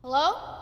Hello?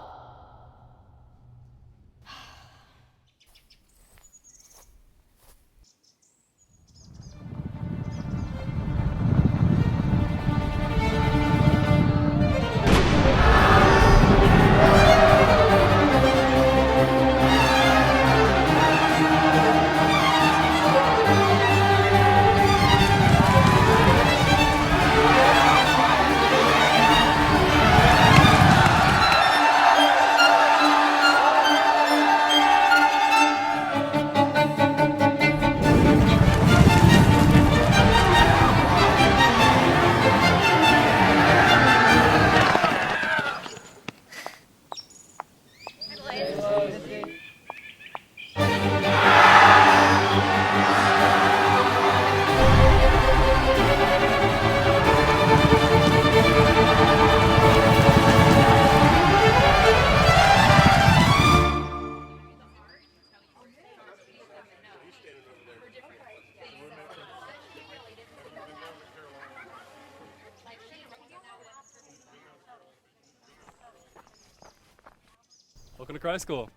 Welcome to Cry School.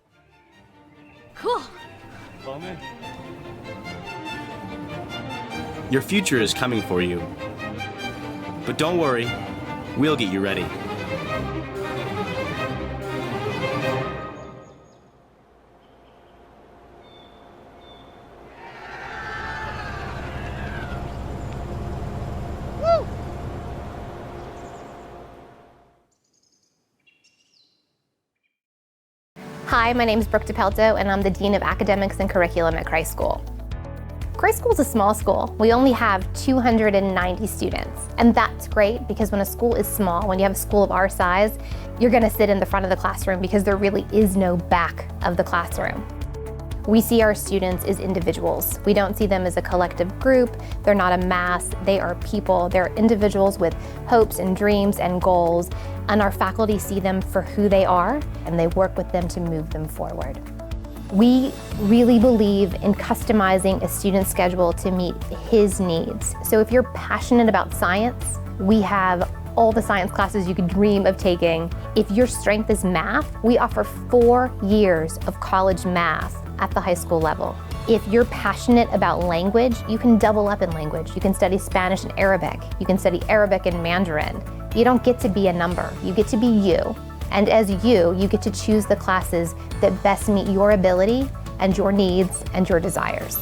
Cool. Follow me. Your future is coming for you. But don't worry, we'll get you ready. Hi, my name is Brooke DePelto, and I'm the Dean of Academics and Curriculum at Cry School. Cry School is a small school. We only have 290 students, and that's great because when a school is small, when you have a school of our size, you're gonna sit in the front of the classroom because there really is no back of the classroom. We see our students as individuals. We don't see them as a collective group. They're not a mass. They are people. They're individuals with hopes and dreams and goals, and our faculty see them for who they are, and they work with them to move them forward. We really believe in customizing a student's schedule to meet his needs. So if you're passionate about science, we have all the science classes you could dream of taking. If your strength is math, we offer 4 years of college math at the high school level. If you're passionate about language, you can double up in language. You can study Spanish and Arabic. You can study Arabic and Mandarin. You don't get to be a number, you get to be you. And as you get to choose the classes that best meet your ability and your needs and your desires.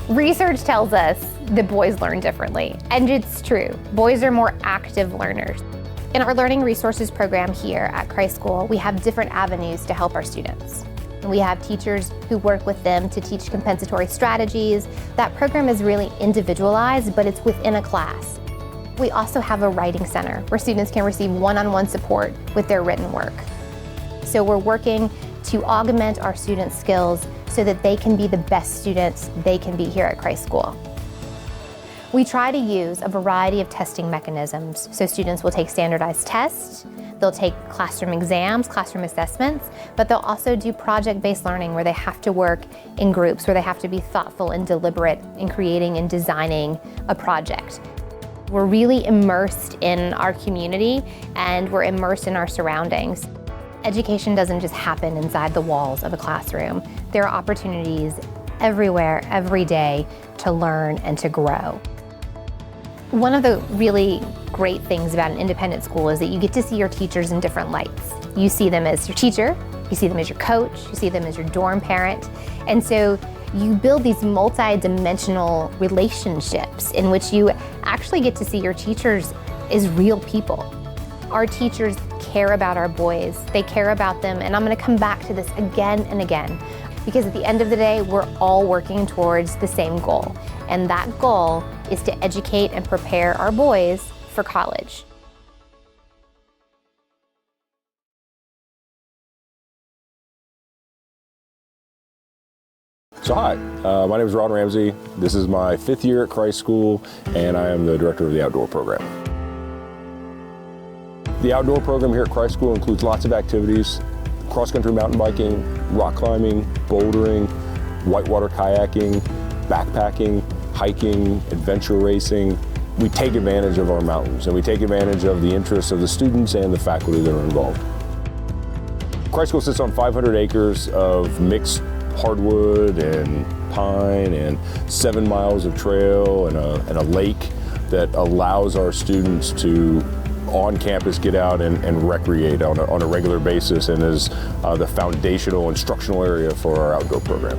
Research tells us that boys learn differently, and it's true. Boys are more active learners. In our Learning Resources program here at Cry School, we have different avenues to help our students. We have teachers who work with them to teach compensatory strategies. That program is really individualized, but it's within a class. We also have a writing center where students can receive one-on-one support with their written work. So we're working to augment our students' skills so that they can be the best students they can be here at Cry School. We try to use a variety of testing mechanisms. So students will take standardized tests, they'll take classroom exams, classroom assessments, but they'll also do project-based learning where they have to work in groups, where they have to be thoughtful and deliberate in creating and designing a project. We're really immersed in our community and we're immersed in our surroundings. Education doesn't just happen inside the walls of a classroom. There are opportunities everywhere, every day to learn and to grow. One of the really great things about an independent school is that you get to see your teachers in different lights. You see them as your teacher, you see them as your coach, you see them as your dorm parent, and so you build these multi-dimensional relationships in which you actually get to see your teachers as real people. Our teachers care about our boys, they care about them, and I'm gonna come back to this again and again, because at the end of the day, we're all working towards the same goal, And that goal is to educate and prepare our boys for college. So hi, my name is Ron Ramsey. This is my 5th year at Christ School, and I am the director of the outdoor program. The outdoor program here at Christ School includes lots of activities: cross-country mountain biking, rock climbing, bouldering, whitewater kayaking, backpacking, hiking, adventure racing. We take advantage of our mountains, and we take advantage of the interests of the students and the faculty that are involved. Christ School sits on 500 acres of mixed hardwood and pine and 7 miles of trail and a lake that allows our students to on campus get out and recreate on a regular basis, and is the foundational instructional area for our outdoor program.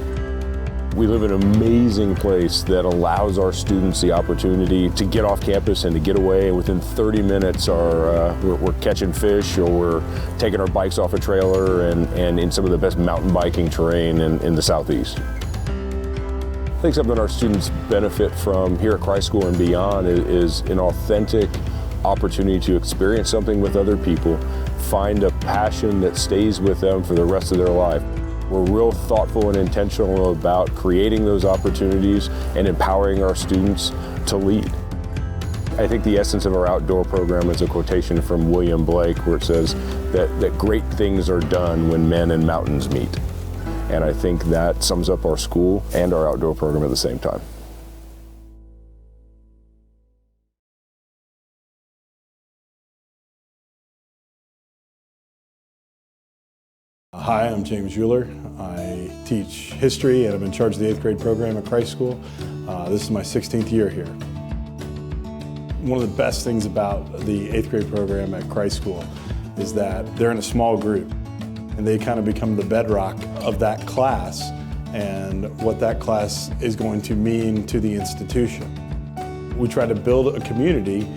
We live in an amazing place that allows our students the opportunity to get off campus and to get away. Within 30 minutes we're catching fish, or we're taking our bikes off a trailer and in some of the best mountain biking terrain in the Southeast. I think something our students benefit from here at Christ School and beyond is an authentic opportunity to experience something with other people, find a passion that stays with them for the rest of their life. We're real thoughtful and intentional about creating those opportunities and empowering our students to lead. I think the essence of our outdoor program is a quotation from William Blake, where it says that great things are done when men and mountains meet. And I think that sums up our school and our outdoor program at the same time. Hi, I'm James Euler. I teach history and I'm in charge of the 8th grade program at Christ School. This is my 16th year here. One of the best things about the 8th grade program at Christ School is that they're in a small group, and they kind of become the bedrock of that class and what that class is going to mean to the institution. We try to build a community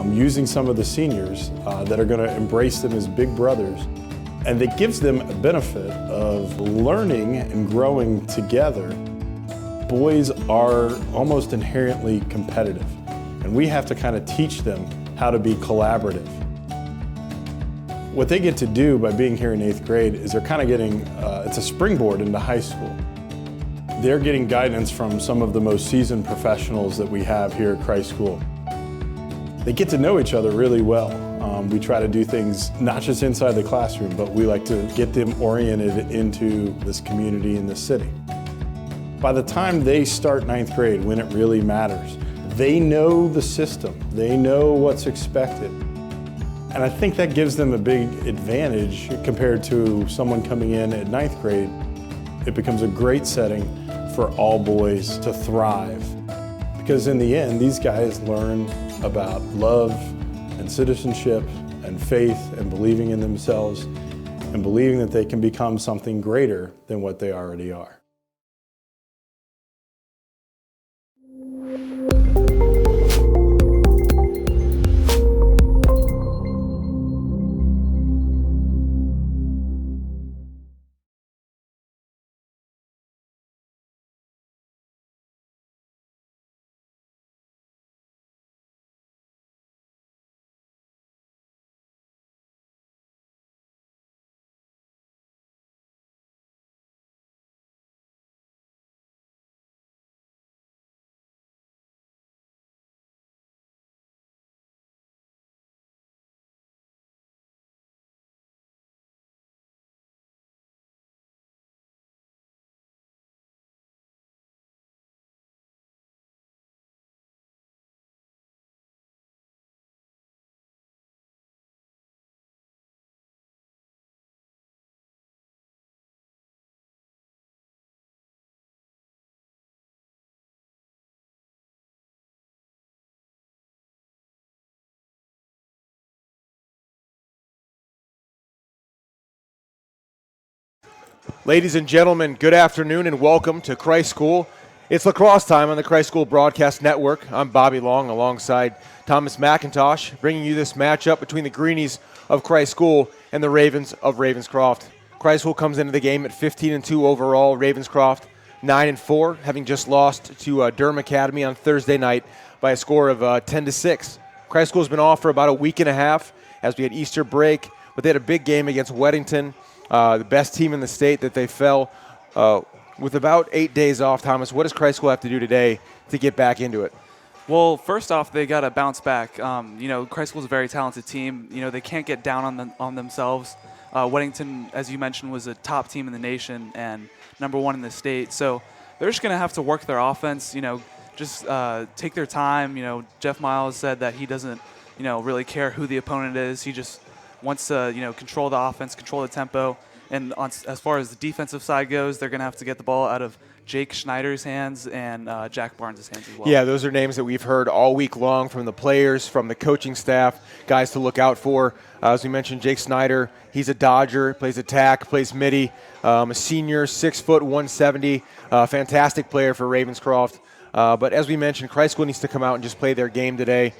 using some of the seniors that are going to embrace them as big brothers. And it gives them a benefit of learning and growing together. Boys are almost inherently competitive, and we have to kind of teach them how to be collaborative. What they get to do by being here in 8th grade is they're kind of getting, it's a springboard into high school. They're getting guidance from some of the most seasoned professionals that we have here at Christ School. They get to know each other really well. We try to do things not just inside the classroom, but we like to get them oriented into this community in this city. By the time they start 9th grade, when it really matters, they know the system, they know what's expected. And I think that gives them a big advantage compared to someone coming in at 9th grade. It becomes a great setting for all boys to thrive. Because in the end, these guys learn about love and citizenship and faith and believing in themselves and believing that they can become something greater than what they already are. Ladies and gentlemen, good afternoon and welcome to Christ School. It's lacrosse time on the Christ School Broadcast Network. I'm Bobby Long alongside Thomas McIntosh, bringing you this matchup between the Greenies of Christ School and the Ravens of Ravenscroft. Christ School comes into the game at 15-2 overall. Ravenscroft 9-4, having just lost to Durham Academy on Thursday night by a score of 10-6. Christ School's been off for about a week and a half as we had Easter break, but they had a big game against Weddington, the best team in the state that they fell with about 8 days off. Thomas, what does Christ School have to do today to get back into it? Well, first off, they got to bounce back. Christ School is a very talented team. They can't get down on themselves. Weddington, as you mentioned, was a top team in the nation and #1 in the state. So they're just going to have to work their offense, just take their time. Jeff Miles said that he doesn't, really care who the opponent is. He just wants to, control the offense, control the tempo. And as far as the defensive side goes, they're going to have to get the ball out of Jake Schneider's hands and Jack Barnes' hands as well. Yeah, those are names that we've heard all week long from the players, from the coaching staff, guys to look out for. As we mentioned, Jake Schneider, he's a Dodger, plays attack, plays midi, a senior, 6 foot, 170, fantastic player for Ravenscroft. But as we mentioned, Christ School needs to come out and just play their game today.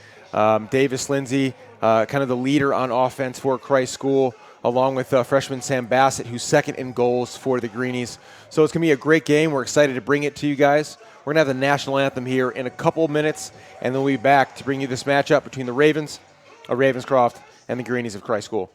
Davis Lindsay, kind of the leader on offense for Christ School, along with freshman Sam Bassett, who's second in goals for the Greenies. So it's going to be a great game. We're excited to bring it to you guys. We're going to have the national anthem here in a couple minutes, and then we'll be back to bring you this matchup between the Ravens of Ravenscroft and the Greenies of Christ School.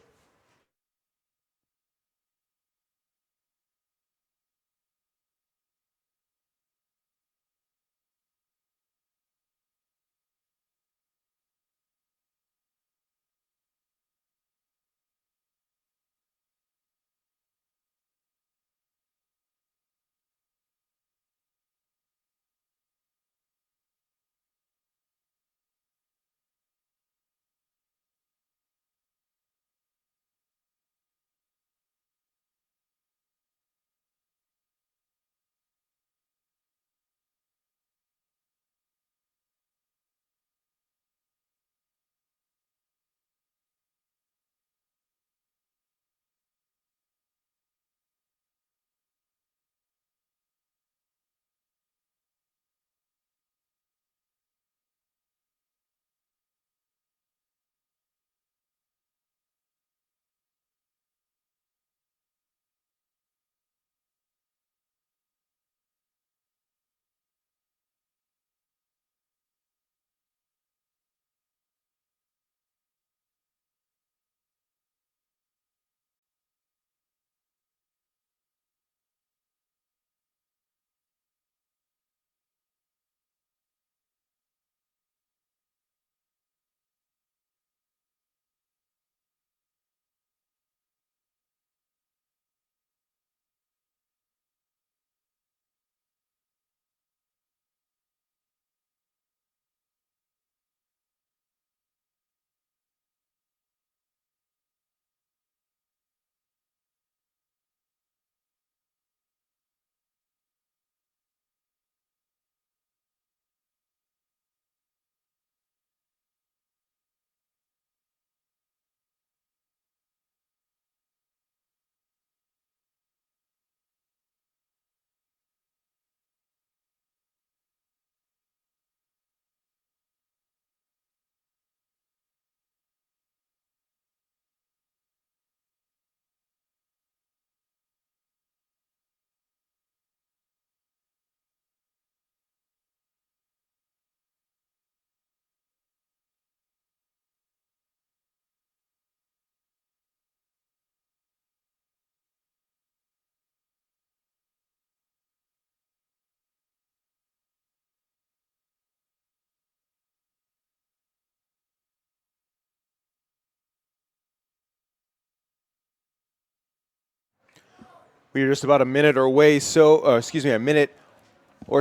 We are just about a minute or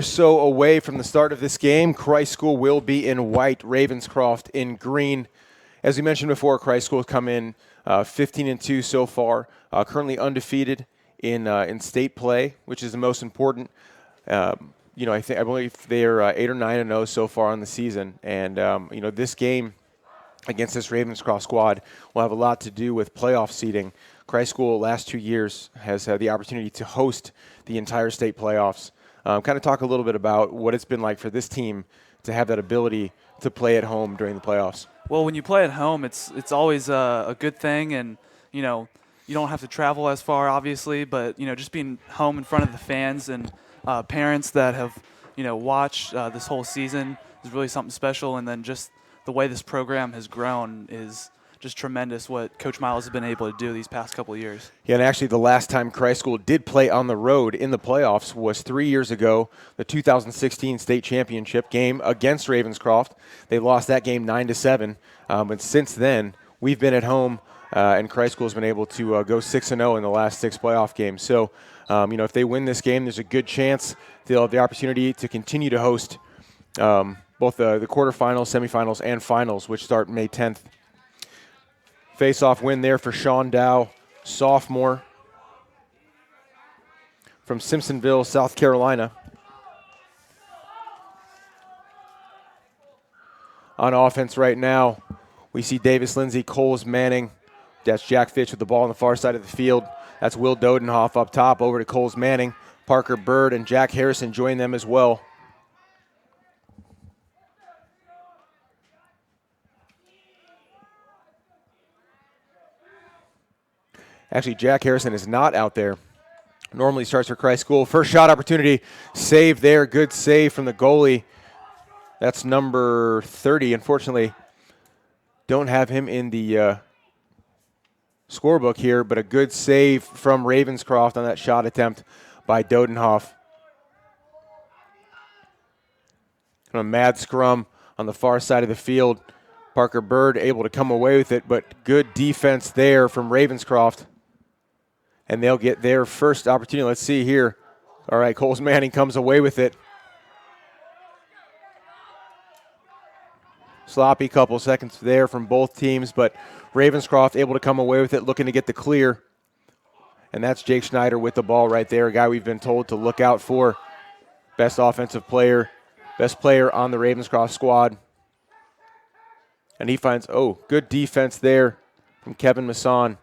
so away from the start of this game. Christ School will be in white, Ravenscroft in green. As we mentioned before, Christ School has come in 15-2 so far, currently undefeated in state play, which is the most important. I believe they are 8 or 9-0 so far on the season, and this game against this Ravenscroft squad will have a lot to do with playoff seeding. Christ School, last 2 years, has had the opportunity to host the entire state playoffs. Kind of talk a little bit about what it's been like for this team to have that ability to play at home during the playoffs. Well, when you play at home, it's always a good thing, and you you don't have to travel as far, obviously, but just being home in front of the fans and parents that have watched this whole season is really something special. And then just the way this program has grown is just tremendous what Coach Miles has been able to do these past couple of years. Yeah, and actually the last time Christ School did play on the road in the playoffs was 3 years ago, the 2016 state championship game against Ravenscroft. They lost that game 9-7, but since then we've been at home, and Christ School has been able to go 6-0 in the last 6 playoff games. So, if they win this game, there's a good chance they'll have the opportunity to continue to host both the quarterfinals, semifinals, and finals, which start May 10th. Face-off win there for Sean Dow, sophomore from Simpsonville, South Carolina. On offense right now, we see Davis Lindsay, Coles Manning. That's Jack Fitch with the ball on the far side of the field. That's Will Dodenhoff up top, over to Coles Manning. Parker Bird and Jack Harrison join them as well. Actually, Jack Harrison is not out there. Normally starts for Christ School. First shot opportunity, save there. Good save from the goalie. That's number 30. Unfortunately, don't have him in the scorebook here, but a good save from Ravenscroft on that shot attempt by Dodenhoff. A mad scrum on the far side of the field. Parker Bird able to come away with it, but good defense there from Ravenscroft. And they'll get their first opportunity. Let's see here. All right, Coles Manning comes away with it. Sloppy couple seconds there from both teams, but Ravenscroft able to come away with it, looking to get the clear. And that's Jake Schneider with the ball right there, a guy we've been told to look out for. Best offensive player, best player on the Ravenscroft squad. And he finds, good defense there from Kevin Masson.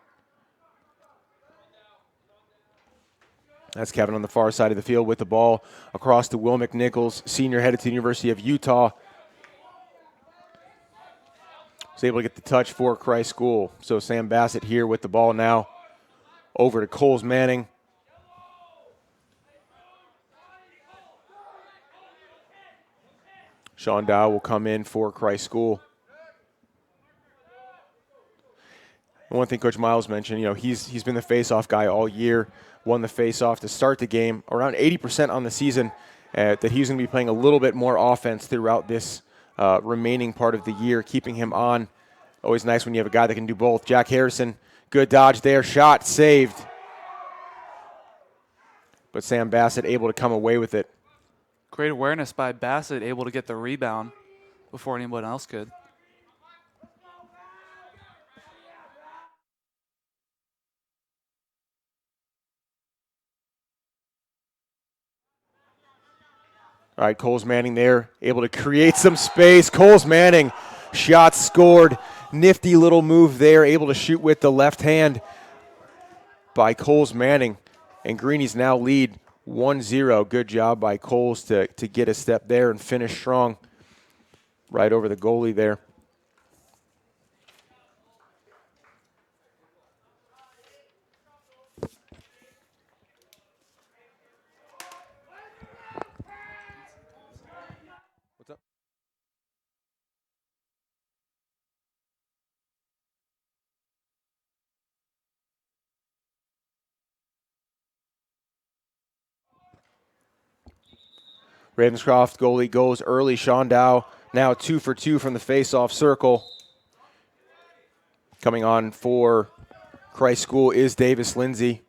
That's Kevin on the far side of the field with the ball across to Will McNichols, senior headed to the University of Utah. Was able to get the touch for Christ School. So Sam Bassett here with the ball now. Over to Coles Manning. Sean Dow will come in for Christ School. And one thing Coach Miles mentioned, he's been the face-off guy all year. Won the face-off to start the game. Around 80% on the season that he's going to be playing a little bit more offense throughout this remaining part of the year, keeping him on. Always nice when you have a guy that can do both. Jack Harrison, good dodge there. Shot saved. But Sam Bassett able to come away with it. Great awareness by Bassett, able to get the rebound before anyone else could. All right, Coles Manning there, able to create some space. Coles Manning, shot scored. Nifty little move there, able to shoot with the left hand by Coles Manning. And Greenies now lead 1-0. Good job by Coles to get a step there and finish strong right over the goalie there. Ravenscroft goalie goes early. Sean Dow now 2 for 2 from the face-off circle. Coming on for Christ School is Davis Lindsay.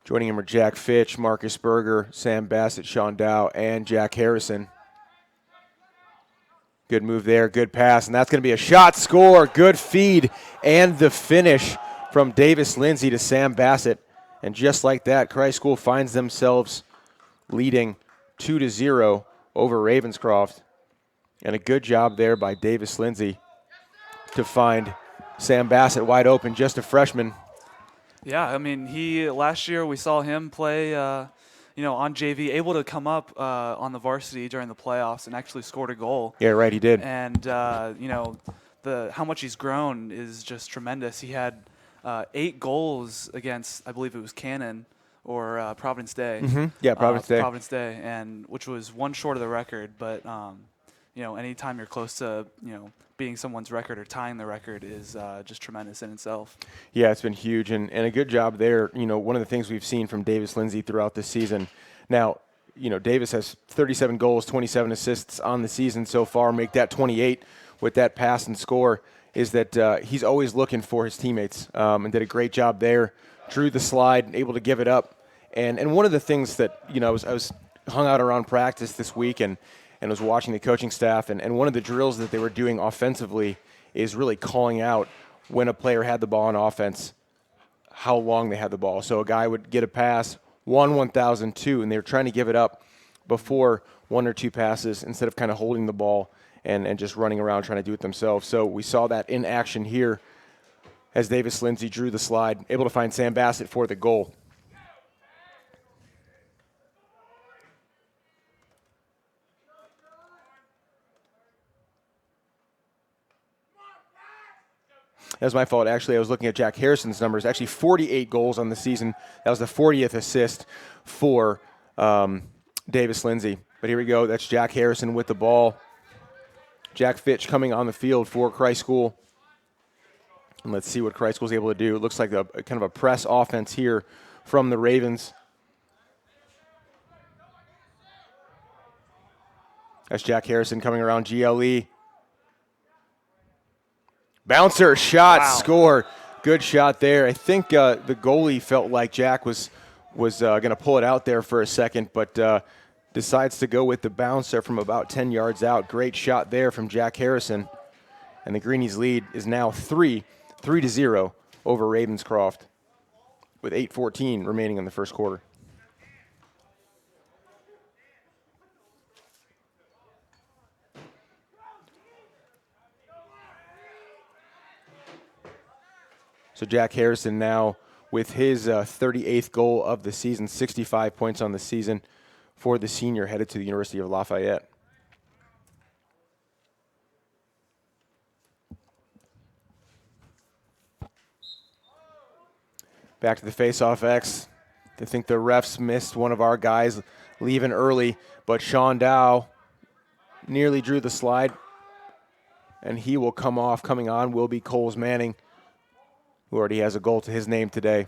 Joining him are Jack Fitch, Marcus Berger, Sam Bassett, Sean Dow, and Jack Harrison. Good move there, good pass, and that's going to be a shot score. Good feed and the finish from Davis Lindsay to Sam Bassett. And just like that, Christ School finds themselves leading 2-0 over Ravenscroft. And a good job there by Davis Lindsay to find Sam Bassett wide open, just a freshman. Yeah, I mean, last year we saw him play, on JV, able to come up on the varsity during the playoffs and actually scored a goal. Yeah, right, he did. And how much he's grown is just tremendous. He had 8 goals against, I believe it was Cannon or Providence Day. Yeah, Providence Day. Providence Day, and which was one short of the record. But anytime you're close to beating someone's record or tying the record is just tremendous in itself. Yeah, it's been huge, and a good job there. One of the things we've seen from Davis Lindsay throughout this season. Now, Davis has 37 goals, 27 assists on the season so far. Make that 28 with that pass and score. Is that he's always looking for his teammates and did a great job there. Drew the slide, able to give it up, and one of the things that I was hung out around practice this week and was watching the coaching staff, and one of the drills that they were doing offensively is really calling out when a player had the ball on offense, how long they had the ball. So a guy would get a pass, 1,002, and they were trying to give it up before 1 or 2 passes instead of kind of holding the ball and just running around trying to do it themselves. So we saw that in action here as Davis Lindsay drew the slide, able to find Sam Bassett for the goal. That was my fault. Actually, I was looking at Jack Harrison's numbers. Actually, 48 goals on the season. That was the 40th assist for Davis Lindsay. But here we go. That's Jack Harrison with the ball. Jack Fitch coming on the field for Christ School. And let's see what Christ School's able to do. It looks like a kind of a press offense here from the Ravens. That's Jack Harrison coming around GLE. Bouncer, shot, score. Good shot there. I think the goalie felt like Jack was going to pull it out there for a second, but decides to go with the bouncer from about 10 yards out. Great shot there from Jack Harrison. And the Greenies lead is now 3-0 over Ravenscroft with 8:14 remaining in the first quarter. So Jack Harrison now with his 38th goal of the season, 65 points on the season for the senior headed to the University of Lafayette. Back to the face-off X. I think the refs missed one of our guys leaving early, but Sean Dow nearly drew the slide, and he will come off. Coming on will be Coles Manning, who already has a goal to his name today.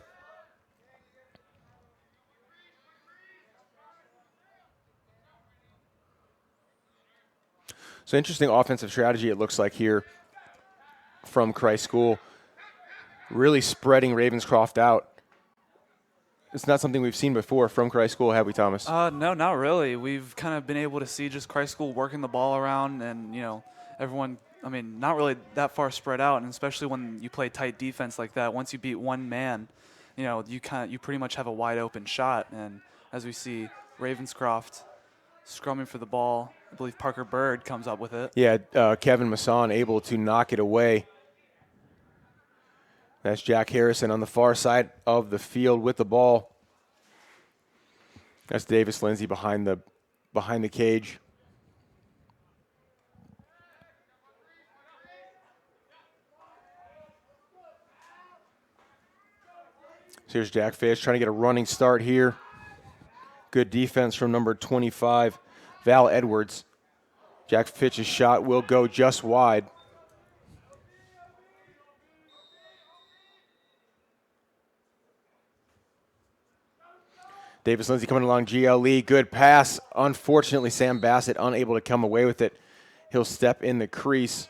So interesting offensive strategy it looks like here from Christ School. Really spreading Ravenscroft out. It's not something we've seen before from Christ School, have we, Thomas? No, not really. We've kind of been able to see just Christ School working the ball around and, everyone – not really that far spread out, and especially when you play tight defense like that. Once you beat one man, you pretty much have a wide open shot. And as we see, Ravenscroft scrumming for the ball. I believe Parker Bird comes up with it. Yeah, Kevin Masson able to knock it away. That's Jack Harrison on the far side of the field with the ball. That's Davis Lindsay behind the cage. So here's Jack Fish trying to get a running start here. Good defense from number 25, Val Edwards. Jack Fitch's shot will go just wide. Davis Lindsay coming along GLE. Good pass. Unfortunately, Sam Bassett unable to come away with it. He'll step in the crease.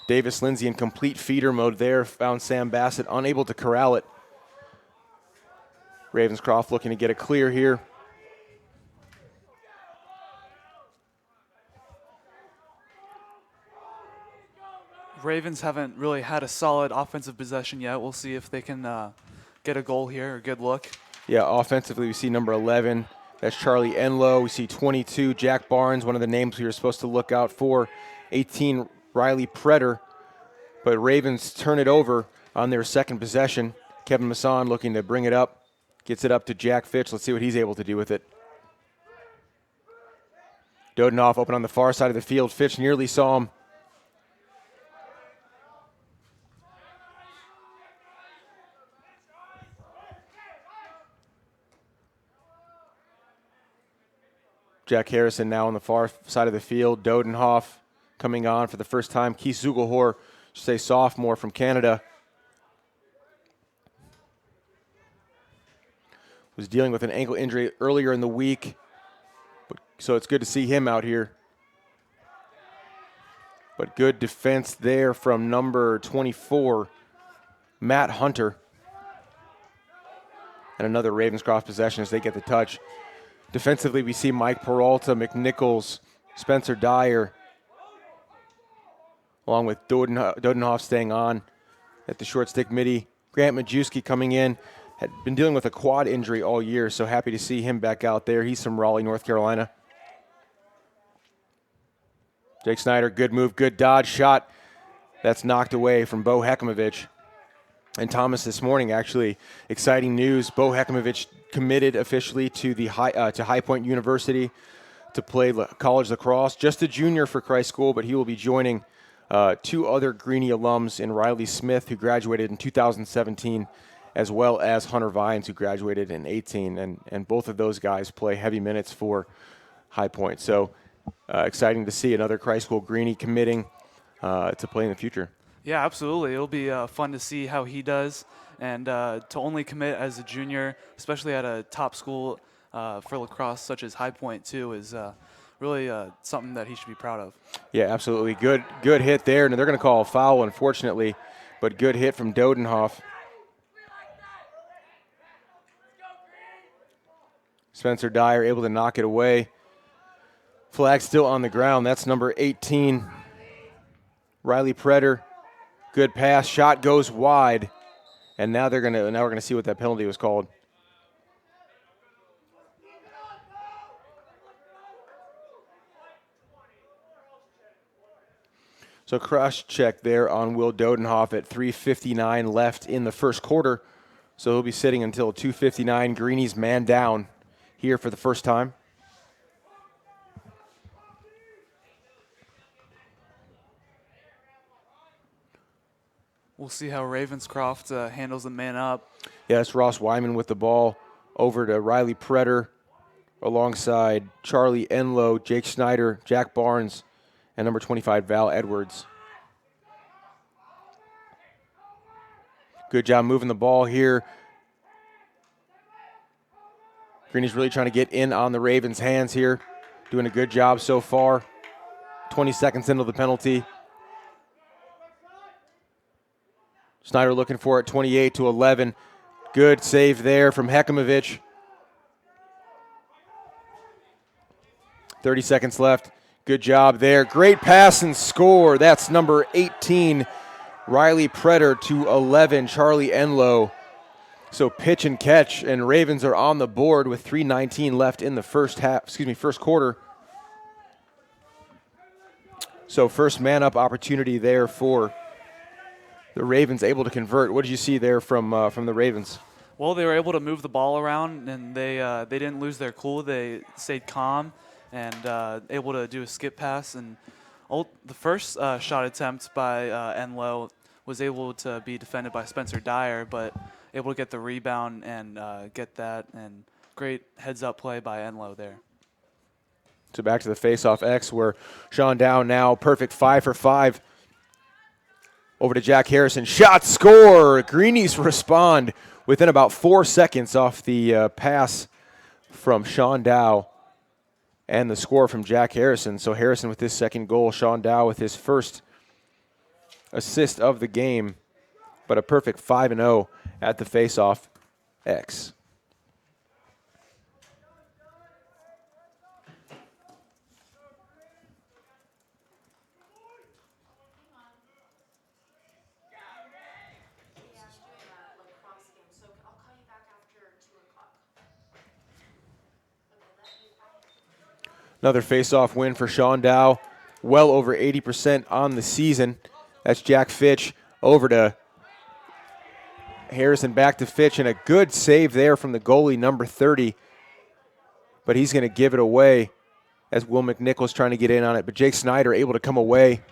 Davis Lindsay in complete feeder mode there. Found Sam Bassett unable to corral it. Ravenscroft looking to get a clear here. Ravens haven't really had a solid offensive possession yet. We'll see if they can get a goal here, a good look. Yeah, offensively we see number 11. That's Charlie Enlow. We see 22, Jack Barnes, one of the names we were supposed to look out for. 18, Riley Pretter. But Ravens turn it over. on their second possession. Kevin Masson looking to bring it up. Gets it up to Jack Fitch. Let's see what he's able to do with it. Dodenhoff open on the far side of the field. Fitch nearly saw him. Jack Harrison now on the far side of the field. Dodenhoff coming on for the first time. Keith Zugelhor, should say sophomore from Canada, was dealing with an ankle injury earlier in the week, so it's good to see him out here. But good defense there from number 24, Matt Hunter. And another Ravenscroft possession as they get the touch. Defensively, we see Mike Peralta, McNichols, Spencer Dyer, along with Dodenhoff staying on at the short stick midi. Grant Majewski coming in, had been dealing with a quad injury all year, so happy to see him back out there. He's from Raleigh, North Carolina. Jake Snyder, good move, good dodge, shot. That's knocked away from Bo Hekimovich. And Thomas, this morning, actually, exciting news. Bo Hekimovich committed officially to the High Point University to play college lacrosse. Just a junior for Christ School, but he will be joining two other Greenie alums in Riley Smith, who graduated in 2017, as well as Hunter Vines, who graduated in 18. And both of those guys play heavy minutes for High Point. So exciting to see another Christ School Greenie committing to play in the future. Yeah, absolutely. It'll be fun to see how he does. And to only commit as a junior, especially at a top school for lacrosse such as High Point too, is really something that he should be proud of. Yeah, absolutely. Good hit there. And they're going to call a foul, unfortunately, but good hit from Dodenhoff. Spencer Dyer able to knock it away. Flag still on the ground. That's number 18, Riley Pretter. Good pass. Shot goes wide. And now we're gonna see what that penalty was called. So cross check there on Will Dodenhoff at 3:59 left in the first quarter. So he'll be sitting until 2:59. Greenies man down here for the first time. We'll see how Ravenscroft handles the man up. Yes, Ross Wyman with the ball over to Riley Pretter alongside Charlie Enlow, Jake Snyder, Jack Barnes, and number 25, Val Edwards. Good job moving the ball here. Greenie's really trying to get in on the Ravens' hands here. Doing a good job so far. 20 seconds into the penalty. Snyder looking for it, 28-11. Good save there from Hekimovich. 30 seconds left. Good job there. Great pass and score. That's number 18, Riley Pretter, to 11, Charlie Enlow. So pitch and catch, and Ravens are on the board with 3:19 left in the first quarter. So first man up opportunity there for the Ravens, able to convert. What did you see there from the Ravens? Well, they were able to move the ball around, and they didn't lose their cool. They stayed calm and able to do a skip pass. And the first shot attempt by Enlow was able to be defended by Spencer Dyer, but able to get the rebound and get that. And great heads-up play by Enlow there. So back to the face-off X, where Sean Dow now perfect 5 for 5. Over to Jack Harrison. Shot, score. Greenies respond within about 4 seconds off the pass from Sean Dow and the score from Jack Harrison. So Harrison with his second goal. Sean Dow with his first assist of the game. But a perfect 5-0 at the face-off X. Another face-off win for Sean Dow, well over 80% on the season. That's Jack Fitch over to Harrison back to Fitch, and a good save there from the goalie, number 30. But he's going to give it away as Will McNichols trying to get in on it. But Jake Snyder able to come away.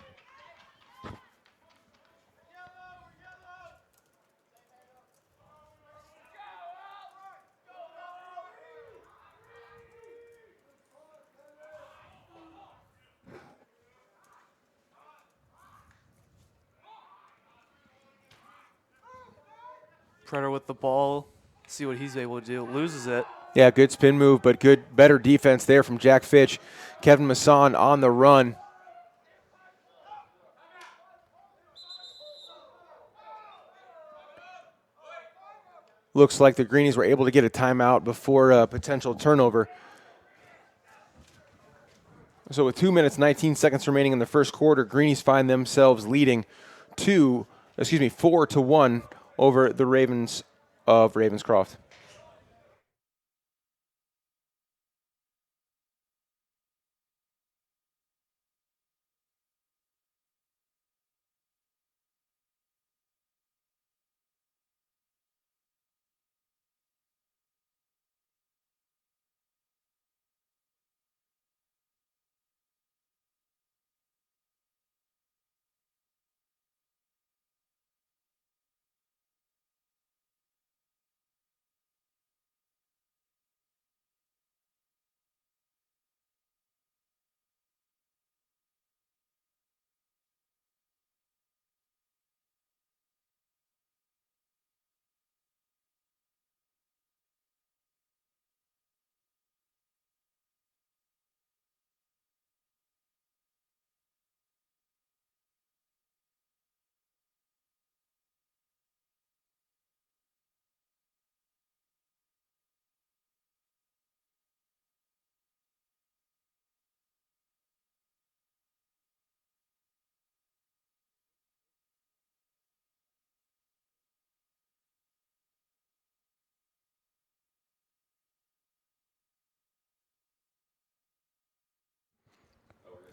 Predator with the ball. See what he's able to do. Loses it. Yeah, good spin move, but better defense there from Jack Fitch. Kevin Masson on the run. Looks like the Greenies were able to get a timeout before a potential turnover. So with 2 minutes, 19 seconds remaining in the first quarter, Greenies find themselves leading 4-1 over the Ravens of Ravenscroft.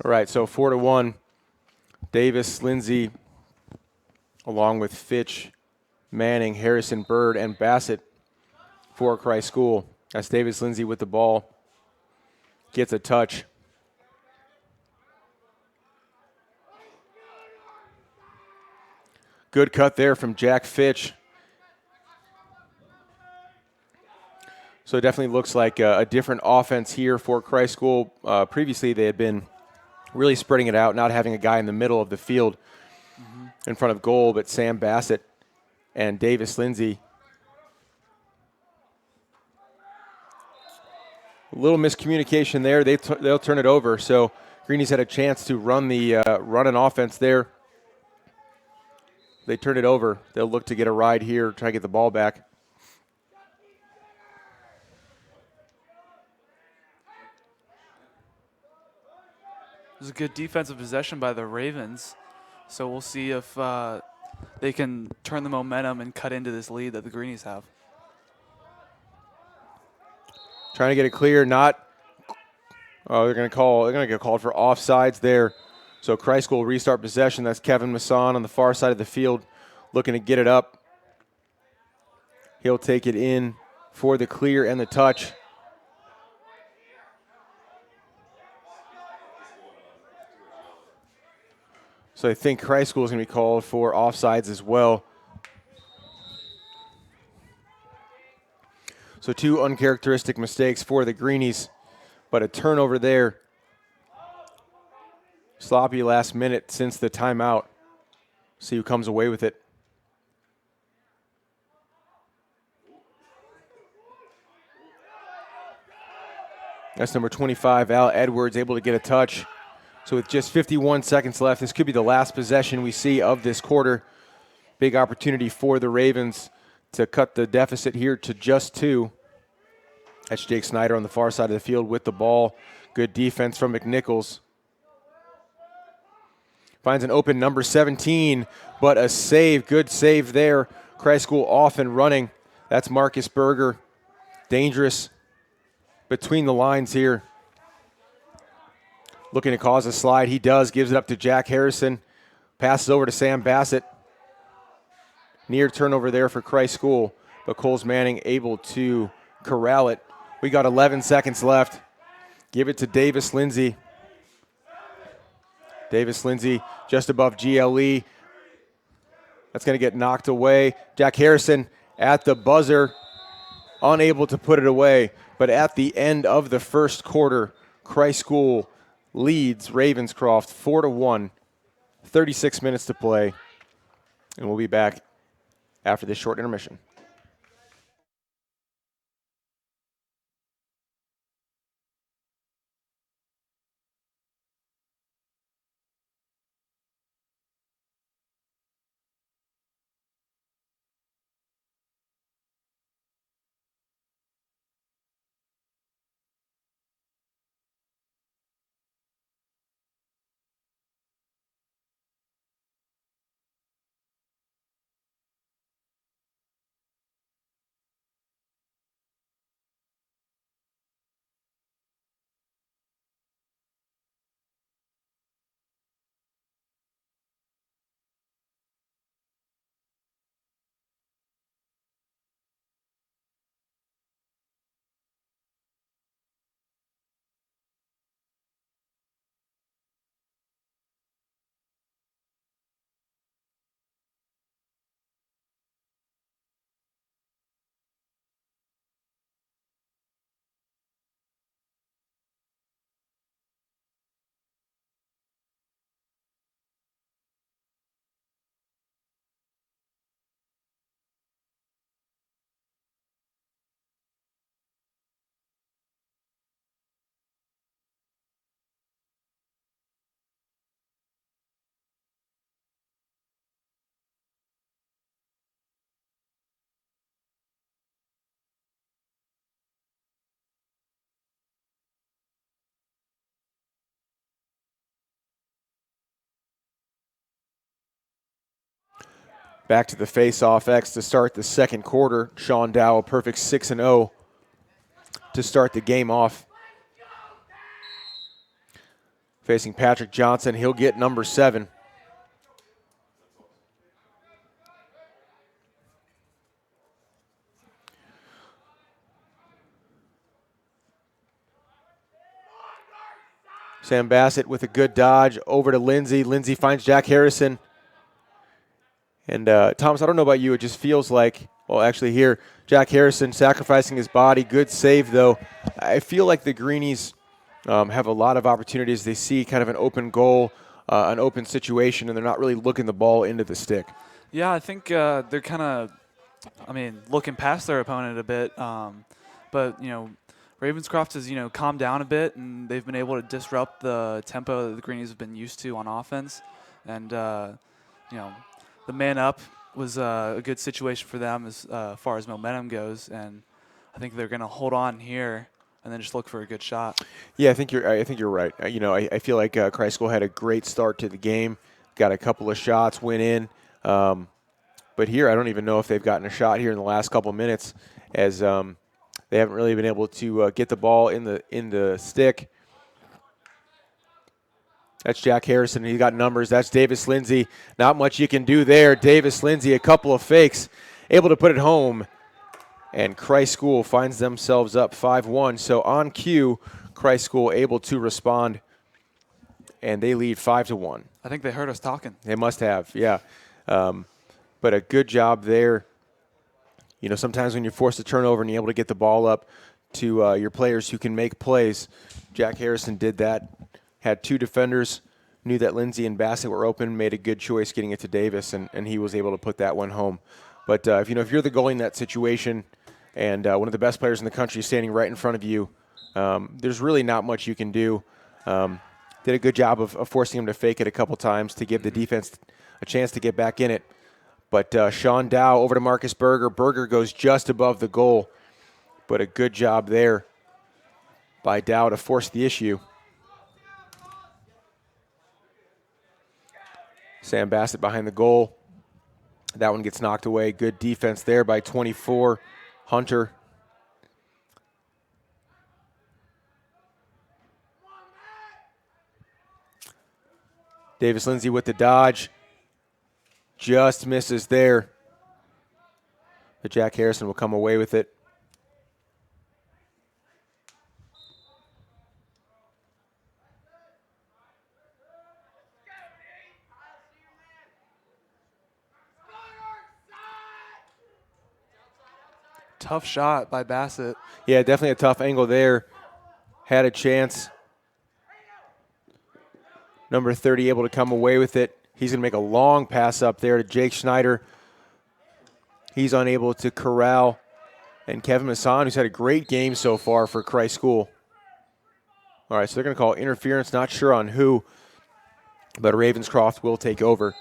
All right, so 4-1. Davis, Lindsay, along with Fitch, Manning, Harrison, Bird, and Bassett for Christ School. That's Davis Lindsay with the ball. Gets a touch. Good cut there from Jack Fitch. So it definitely looks like a different offense here for Christ School. Previously, they had been really spreading it out, not having a guy in the middle of the field in front of goal, but Sam Bassett and Davis Lindsay. A little miscommunication there. They'll turn it over. So Greenies had a chance to run an offense there. They turn it over. They'll look to get a ride here, try to get the ball back. It was a good defensive possession by the Ravens. So we'll see if they can turn the momentum and cut into this lead that the Greenies have. Trying to get it clear, they're going to get called for offsides there. So Christ School restart possession. That's Kevin Masson on the far side of the field looking to get it up. He'll take it in for the clear and the touch. So I think Christ School is going to be called for offsides as well. So two uncharacteristic mistakes for the Greenies, but a turnover there. Sloppy last minute since the timeout. See who comes away with it. That's number 25, Al Edwards, able to get a touch. So with just 51 seconds left, this could be the last possession we see of this quarter. Big opportunity for the Ravens to cut the deficit here to just 2. That's Jake Snyder on the far side of the field with the ball. Good defense from McNichols. Finds an open number 17, but a save. Good save there. Christ School off and running. That's Marcus Berger. Dangerous between the lines here. Looking to cause a slide. He does. Gives it up to Jack Harrison. Passes over to Sam Bassett. Near turnover there for Christ School, but Coles Manning able to corral it. We got 11 seconds left. Give it to Davis Lindsay. Davis Lindsay just above GLE. That's going to get knocked away. Jack Harrison at the buzzer, unable to put it away. But at the end of the first quarter, Christ School leads Ravenscroft 4-1. 36 minutes to play. And we'll be back after this short intermission. Back to the face-off X to start the second quarter. Sean Dow, a perfect 6-0 to start the game off. Facing Patrick Johnson, he'll get number 7. Sam Bassett with a good dodge over to Lindsay. Lindsay finds Jack Harrison. And Thomas, I don't know about you, it just feels like, well, actually here, Jack Harrison sacrificing his body. Good save, though. I feel like the Greenies have a lot of opportunities. They see kind of an open goal, an open situation, and they're not really looking the ball into the stick. Yeah, I think they're kind of, looking past their opponent a bit. But, Ravenscroft has, calmed down a bit, and they've been able to disrupt the tempo that the Greenies have been used to on offense. And, the man up was a good situation for them as far as momentum goes, and I think they're going to hold on here and then just look for a good shot. Yeah, I think you're right. I feel like Christ School had a great start to the game, got a couple of shots, went in, but here I don't even know if they've gotten a shot here in the last couple of minutes, as they haven't really been able to get the ball in the stick. That's Jack Harrison. He got numbers. That's Davis Lindsay. Not much you can do there. Davis Lindsay, a couple of fakes, able to put it home. And Christ School finds themselves up 5-1. So on cue, Christ School able to respond, and they lead 5-1. I think they heard us talking. They must have, yeah. But a good job there. Sometimes when you're forced to turn over and you're able to get the ball up to your players who can make plays, Jack Harrison did that. Had 2 defenders, knew that Lindsay and Bassett were open, made a good choice getting it to Davis, and he was able to put that one home. But if you're the goalie in that situation and one of the best players in the country is standing right in front of you, there's really not much you can do. Did a good job of forcing him to fake it a couple times to give the defense a chance to get back in it. But Sean Dow over to Marcus Berger. Berger goes just above the goal, but a good job there by Dow to force the issue. Sam Bassett behind the goal. That one gets knocked away. Good defense there by 24. Hunter. Davis Lindsay with the dodge. Just misses there. But Jack Harrison will come away with it. Tough shot by Bassett. Yeah, definitely a tough angle there. Had a chance. Number 30 able to come away with it. He's going to make a long pass up there to Jake Schneider. He's unable to corral. And Kevin Masson, who's had a great game so far for Christ School. All right, so they're going to call interference. Not sure on who, but Ravenscroft will take over.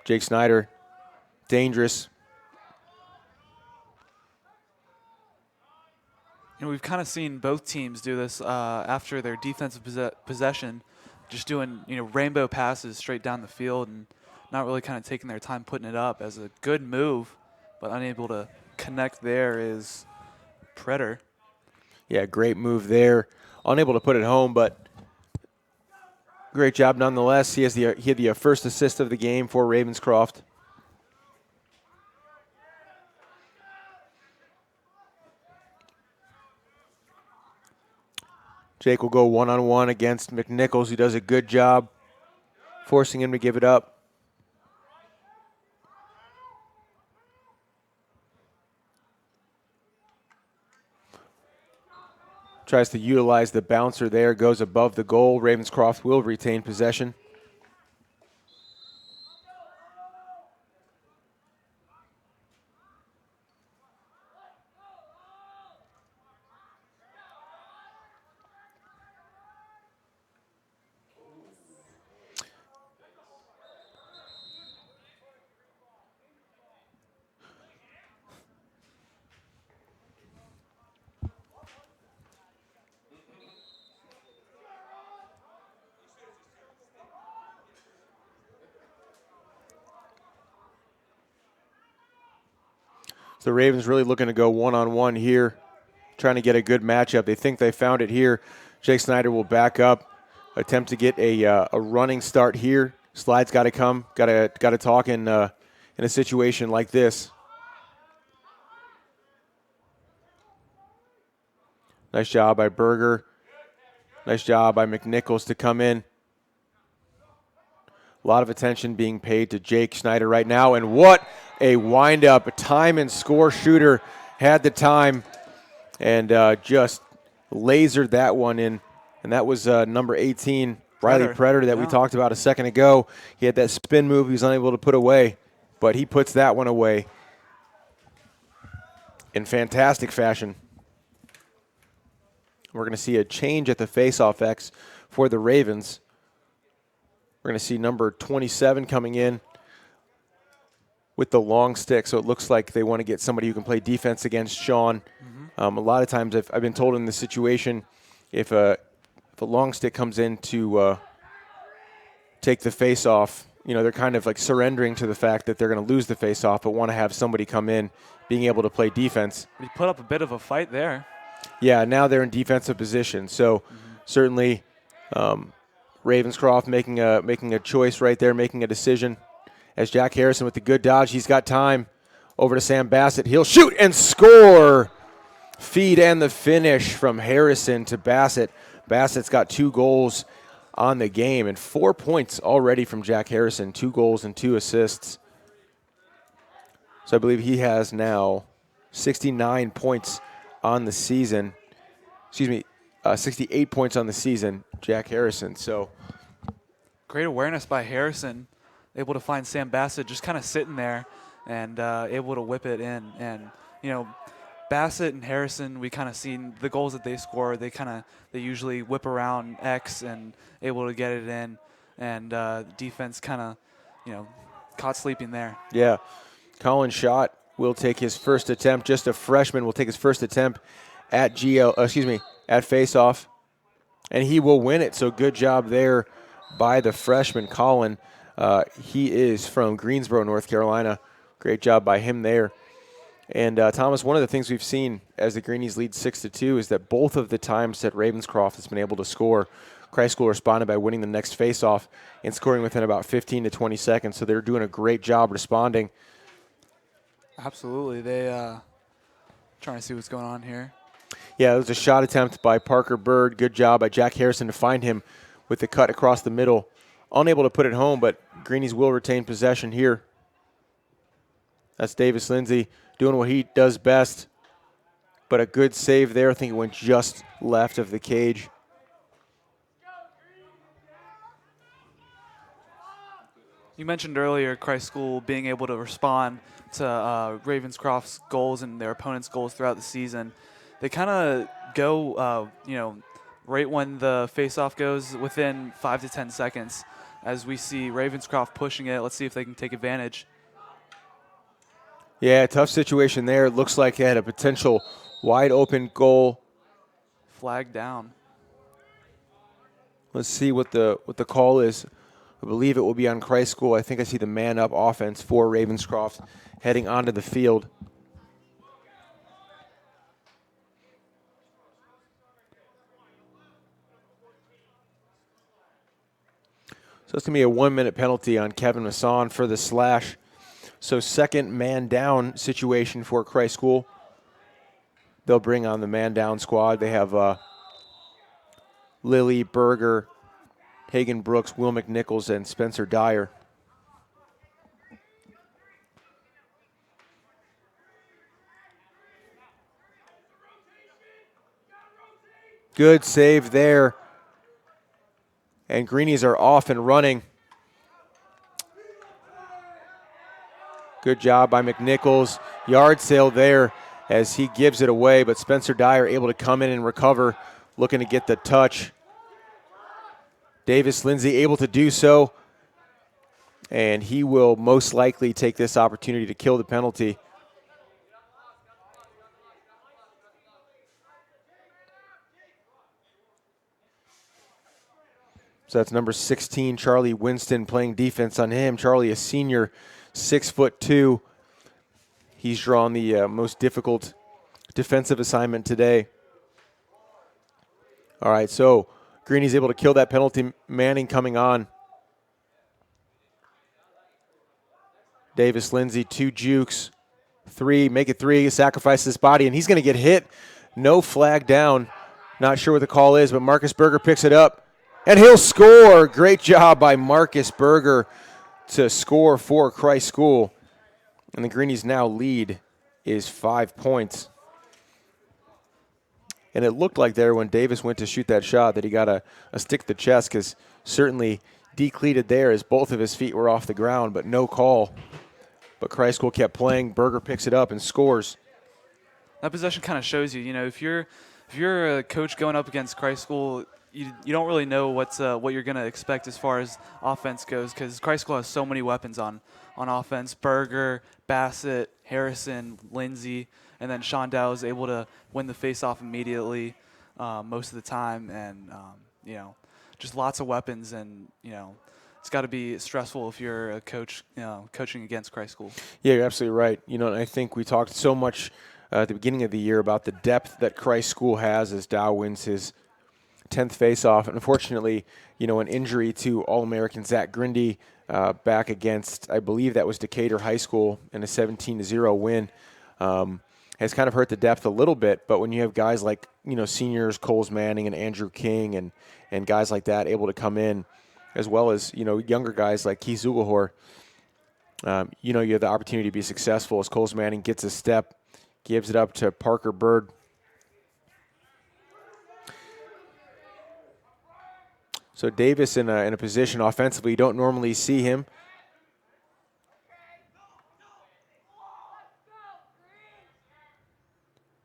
Jake Schneider, dangerous. We've kind of seen both teams do this after their defensive possession, just doing rainbow passes straight down the field and not really kind of taking their time putting it up. As a good move, but unable to connect there is Predator. Yeah, great move there. Unable to put it home, but great job nonetheless. He had the first assist of the game for Ravenscroft. Jake will go one-on-one against McNichols, who does a good job forcing him to give it up. Tries to utilize the bouncer there, goes above the goal. Ravenscroft will retain possession. So the Ravens really looking to go one-on-one here, trying to get a good matchup. They think they found it here. Jake Snyder will back up, attempt to get a running start here. Slide's got to come, got to talk in a situation like this. Nice job by Berger. Nice job by McNichols to come in. A lot of attention being paid to Jake Schneider right now, and what a wind-up. A time and score shooter had the time and just lasered that one in, and that was number 18, Riley Predator, that we talked about a second ago. He had that spin move he was unable to put away, but he puts that one away in fantastic fashion. We're going to see a change at the face-off X for the Ravens. We're going to see number 27 coming in with the long stick, so it looks like they want to get somebody who can play defense against Sean. A lot of times I've been told in this situation, if a long stick comes in to take the face-off, they're kind of like surrendering to the fact that they're going to lose the face-off, but want to have somebody come in being able to play defense. He put up a bit of a fight there. Yeah, now they're in defensive position, so certainly Ravenscroft making a choice right there, making a decision. As Jack Harrison with the good dodge, he's got time. Over to Sam Bassett. He'll shoot and score. Feed and the finish from Harrison to Bassett. Bassett's got 2 goals on the game and 4 points already from Jack Harrison. 2 goals and 2 assists. So I believe he has now 69 points on the season. 68 points on the season, Jack Harrison. So great awareness by Harrison, able to find Sam Bassett just kind of sitting there and able to whip it in. And Bassett and Harrison, we kind of seen the goals that they score. They usually whip around X and able to get it in, and defense kind of caught sleeping there. Yeah, Colin Schott will take his first attempt. Just a freshman will take his first attempt at at faceoff, and he will win it. So good job there by the freshman Colin. He is from Greensboro, North Carolina. Great job by him there. And Thomas, one of the things we've seen as the Greenies lead 6-2 is that both of the times that Ravenscroft has been able to score, Christ School responded by winning the next faceoff and scoring within about 15 to 20 seconds. So they're doing a great job responding. Absolutely. They trying to see what's going on here. Yeah, it was a shot attempt by Parker Bird. Good job by Jack Harrison to find him with the cut across the middle. Unable to put it home, but Greenies will retain possession here. That's Davis Lindsay doing what he does best. But a good save there. I think it went just left of the cage. You mentioned earlier Christ School being able to respond to Ravenscroft's goals and their opponents' goals throughout the season. They kind of go, right when the faceoff goes within 5 to 10 seconds. As we see Ravenscroft pushing it, let's see if they can take advantage. Yeah, tough situation there. It looks like they had a potential wide open goal. Flag down. Let's see what the call is. I believe it will be on Christ School. I think I see the man-up offense for Ravenscroft heading onto the field. So it's going to be a 1-minute penalty on Kevin Masson for the slash. So second man down situation for Christ School. They'll bring on the man down squad. They have Lilly, Berger, Hagen Brooks, Will McNichols, and Spencer Dyer. Good save there. And Greenies are off and running. Good job by McNichols. Yard sale there as he gives it away, but Spencer Dyer able to come in and recover, looking to get the touch. Davis Lindsay able to do so, and he will most likely take this opportunity to kill the penalty. So that's number 16, Charlie Winston, playing defense on him. Charlie, a senior, 6'2". He's drawn the most difficult defensive assignment today. All right, so Greenie's able to kill that penalty. Manning coming on. Davis Lindsay, 2 jukes. 3, make it 3, sacrifice his body, and he's going to get hit. No flag down. Not sure what the call is, but Marcus Berger picks it up. And he'll score. Great job by Marcus Berger to score for Christ School. And the Greenies now lead is 5 points. And it looked like there when Davis went to shoot that shot that he got a stick to the chest, because certainly decleated there as both of his feet were off the ground, but no call. But Christ School kept playing. Berger picks it up and scores. That possession kind of shows you, if you're a coach going up against Christ School, you don't really know what you're going to expect as far as offense goes, because Christ School has so many weapons on offense. Berger, Bassett, Harrison, Lindsay, and then Sean Dow is able to win the faceoff immediately most of the time, and just lots of weapons, and it's got to be stressful if you're a coach, coaching against Christ School. Yeah, you're absolutely right. And I think we talked so much at the beginning of the year about the depth that Christ School has as Dow wins his 10th faceoff. And unfortunately, an injury to All-American Zach Grindy back against, I believe that was Decatur High School in a 17-0 win, has kind of hurt the depth a little bit. But when you have guys like, seniors, Coles Manning and Andrew King and guys like that able to come in, as well as, younger guys like Keith Zugelhor, you have the opportunity to be successful as Coles Manning gets a step, gives it up to Parker Bird. So Davis in a position offensively you don't normally see him.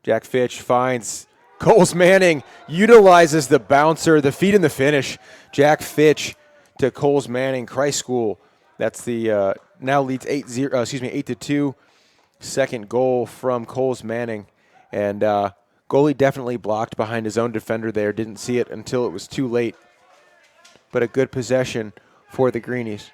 Jack Fitch finds Coles Manning, utilizes the bouncer, the feet in the finish. Jack Fitch to Coles Manning, Christ School. That's the now leads 8-2. Second goal from Coles Manning, and goalie definitely blocked behind his own defender there. Didn't see it until it was too late. But a good possession for the Greenies.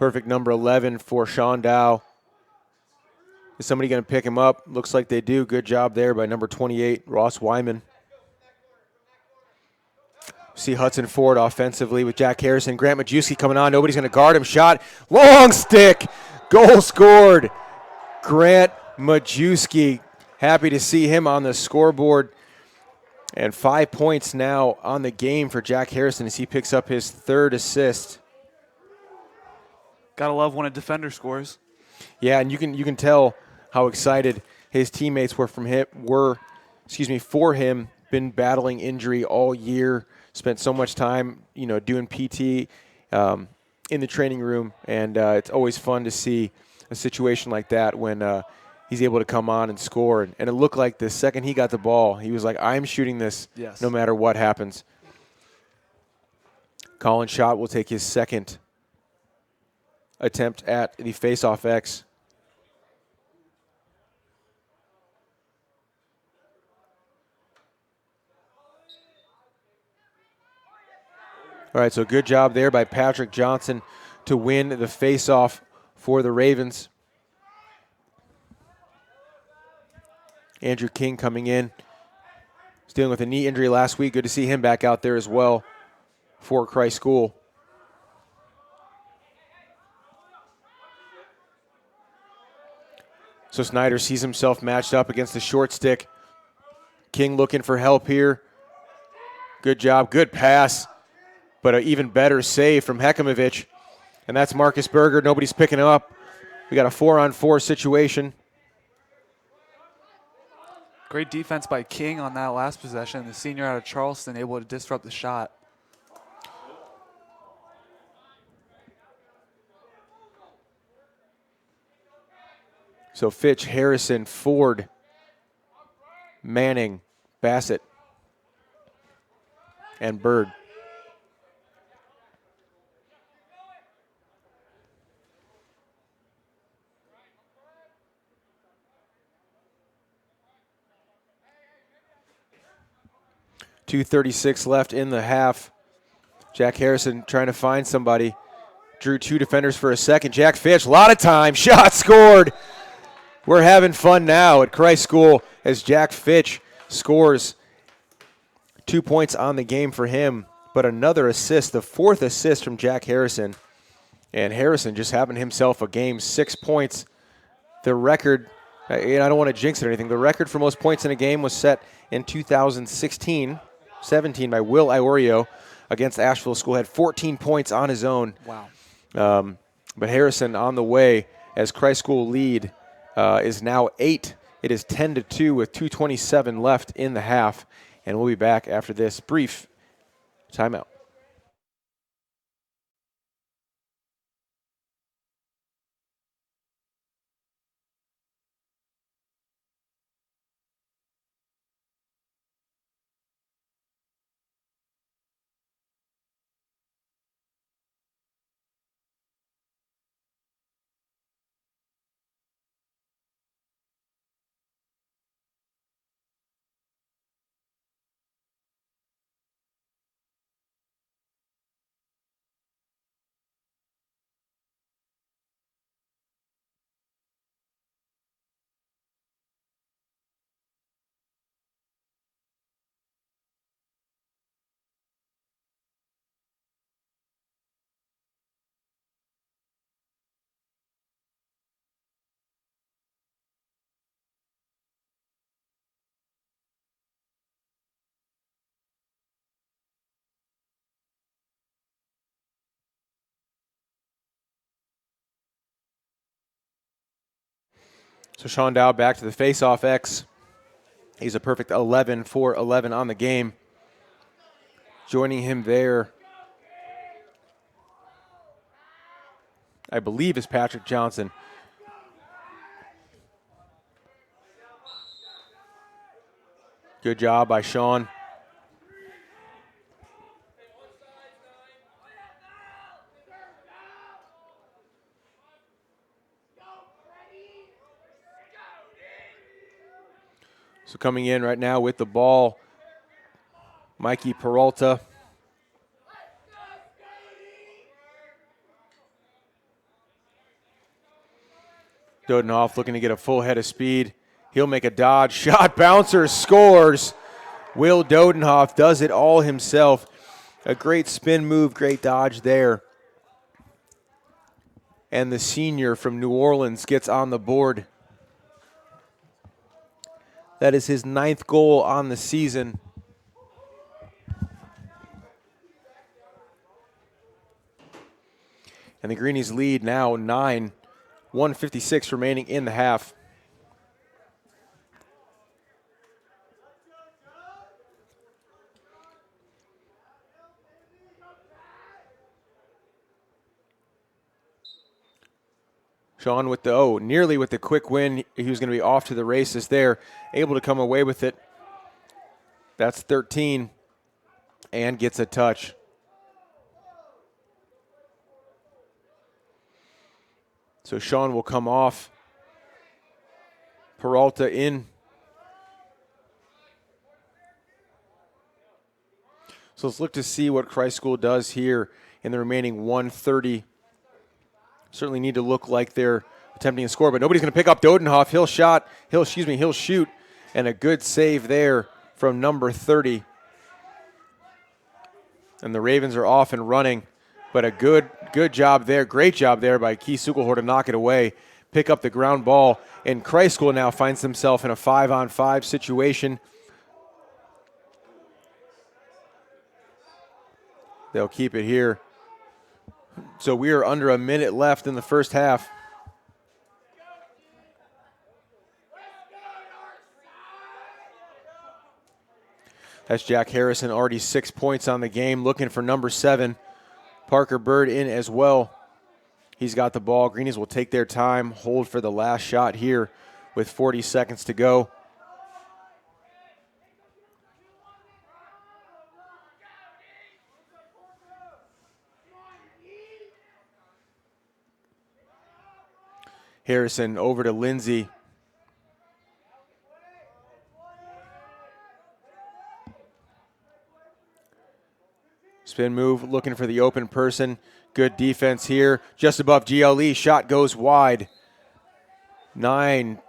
Perfect number 11 for Sean Dow. Is somebody going to pick him up? Looks like they do. Good job there by number 28, Ross Wyman. See Hudson Ford offensively with Jack Harrison. Grant Majewski coming on. Nobody's going to guard him. Shot. Long stick. Goal scored. Grant Majewski. Happy to see him on the scoreboard. And 5 points now on the game for Jack Harrison as he picks up his third assist. Gotta love when a defender scores. Yeah, and you can tell how excited his teammates were for him. Been battling injury all year. Spent so much time, doing PT in the training room, and it's always fun to see a situation like that when he's able to come on and score. And it looked like the second he got the ball, he was like, I'm shooting this no matter what happens. Colin Schott will take his second attempt at the face-off X. All right, so good job there by Patrick Johnson to win the face-off for the Ravens. Andrew King coming in. He's dealing with a knee injury last week. Good to see him back out there as well for Christ School. So Snyder sees himself matched up against the short stick. King looking for help here. Good job, good pass, but an even better save from Hekimovic. And that's Marcus Berger. Nobody's picking him up. We got a 4-on-4 situation. Great defense by King on that last possession. The senior out of Charleston able to disrupt the shot. So Fitch, Harrison, Ford, Manning, Bassett, and Bird. .236 left in the half. Jack Harrison trying to find somebody. Drew two defenders for a second. Jack Fitch, a lot of time. Shot scored. We're having fun now at Christ School as Jack Fitch scores 2 points on the game for him, but another assist, the fourth assist from Jack Harrison. And Harrison just having himself a game, 6 points. The record, and I don't want to jinx it or anything, the record for most points in a game was set in 2016-17 by Will Iorio against Asheville School. Had 14 points on his own. Wow. But Harrison on the way as Christ School lead is now 8. It is 10-2 with 2:27 left in the half. And we'll be back after this brief timeout. So Sean Dow back to the face-off X. He's a perfect 11 for 11 on the game. Joining him there, I believe, is Patrick Johnson. Good job by Sean. So coming in right now with the ball, Mikey Peralta. Dodenhoff looking to get a full head of speed. He'll make a dodge. Shot bouncer scores. Will Dodenhoff does it all himself. A great spin move, great dodge there. And the senior from New Orleans gets on the board. That is his 9th goal on the season. And the Greenies lead now 9, 1:56 remaining in the half. Sean with the, nearly with the quick win. He was going to be off to the races there, able to come away with it. That's 13 and gets a touch. So Sean will come off. Peralta in. So let's look to see what Christ School does here in the remaining 1:30. Certainly need to look like they're attempting to score, but nobody's going to pick up Dodenhoff. He'll shoot, and a good save there from number 30. And the Ravens are off and running, but a good job there, great job there by Keith Sugelhor to knock it away, pick up the ground ball, and Christ School now finds himself in a 5-on-5 situation. They'll keep it here. So we are under a minute left in the first half. That's Jack Harrison, already 6 points on the game, looking for number 7. Parker Bird in as well. He's got the ball. Greenies will take their time, hold for the last shot here with 40 seconds to go. Harrison over to Lindsay. Spin move, looking for the open person. Good defense here. Just above GLE, shot goes wide. 9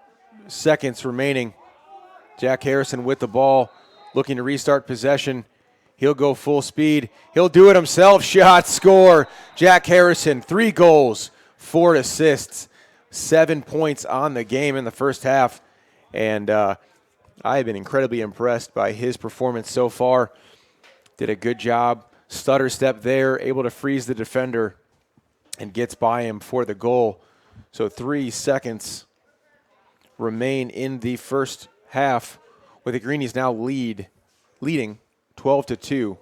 seconds remaining. Jack Harrison with the ball, looking to restart possession. He'll go full speed. He'll do it himself. Shot, score. Jack Harrison, 3 goals, 4 assists. 7 points on the game in the first half. And I have been incredibly impressed by his performance so far. Did a good job. Stutter step there, able to freeze the defender and gets by him for the goal. So 3 seconds remain in the first half with the Greenies now leading 12-2.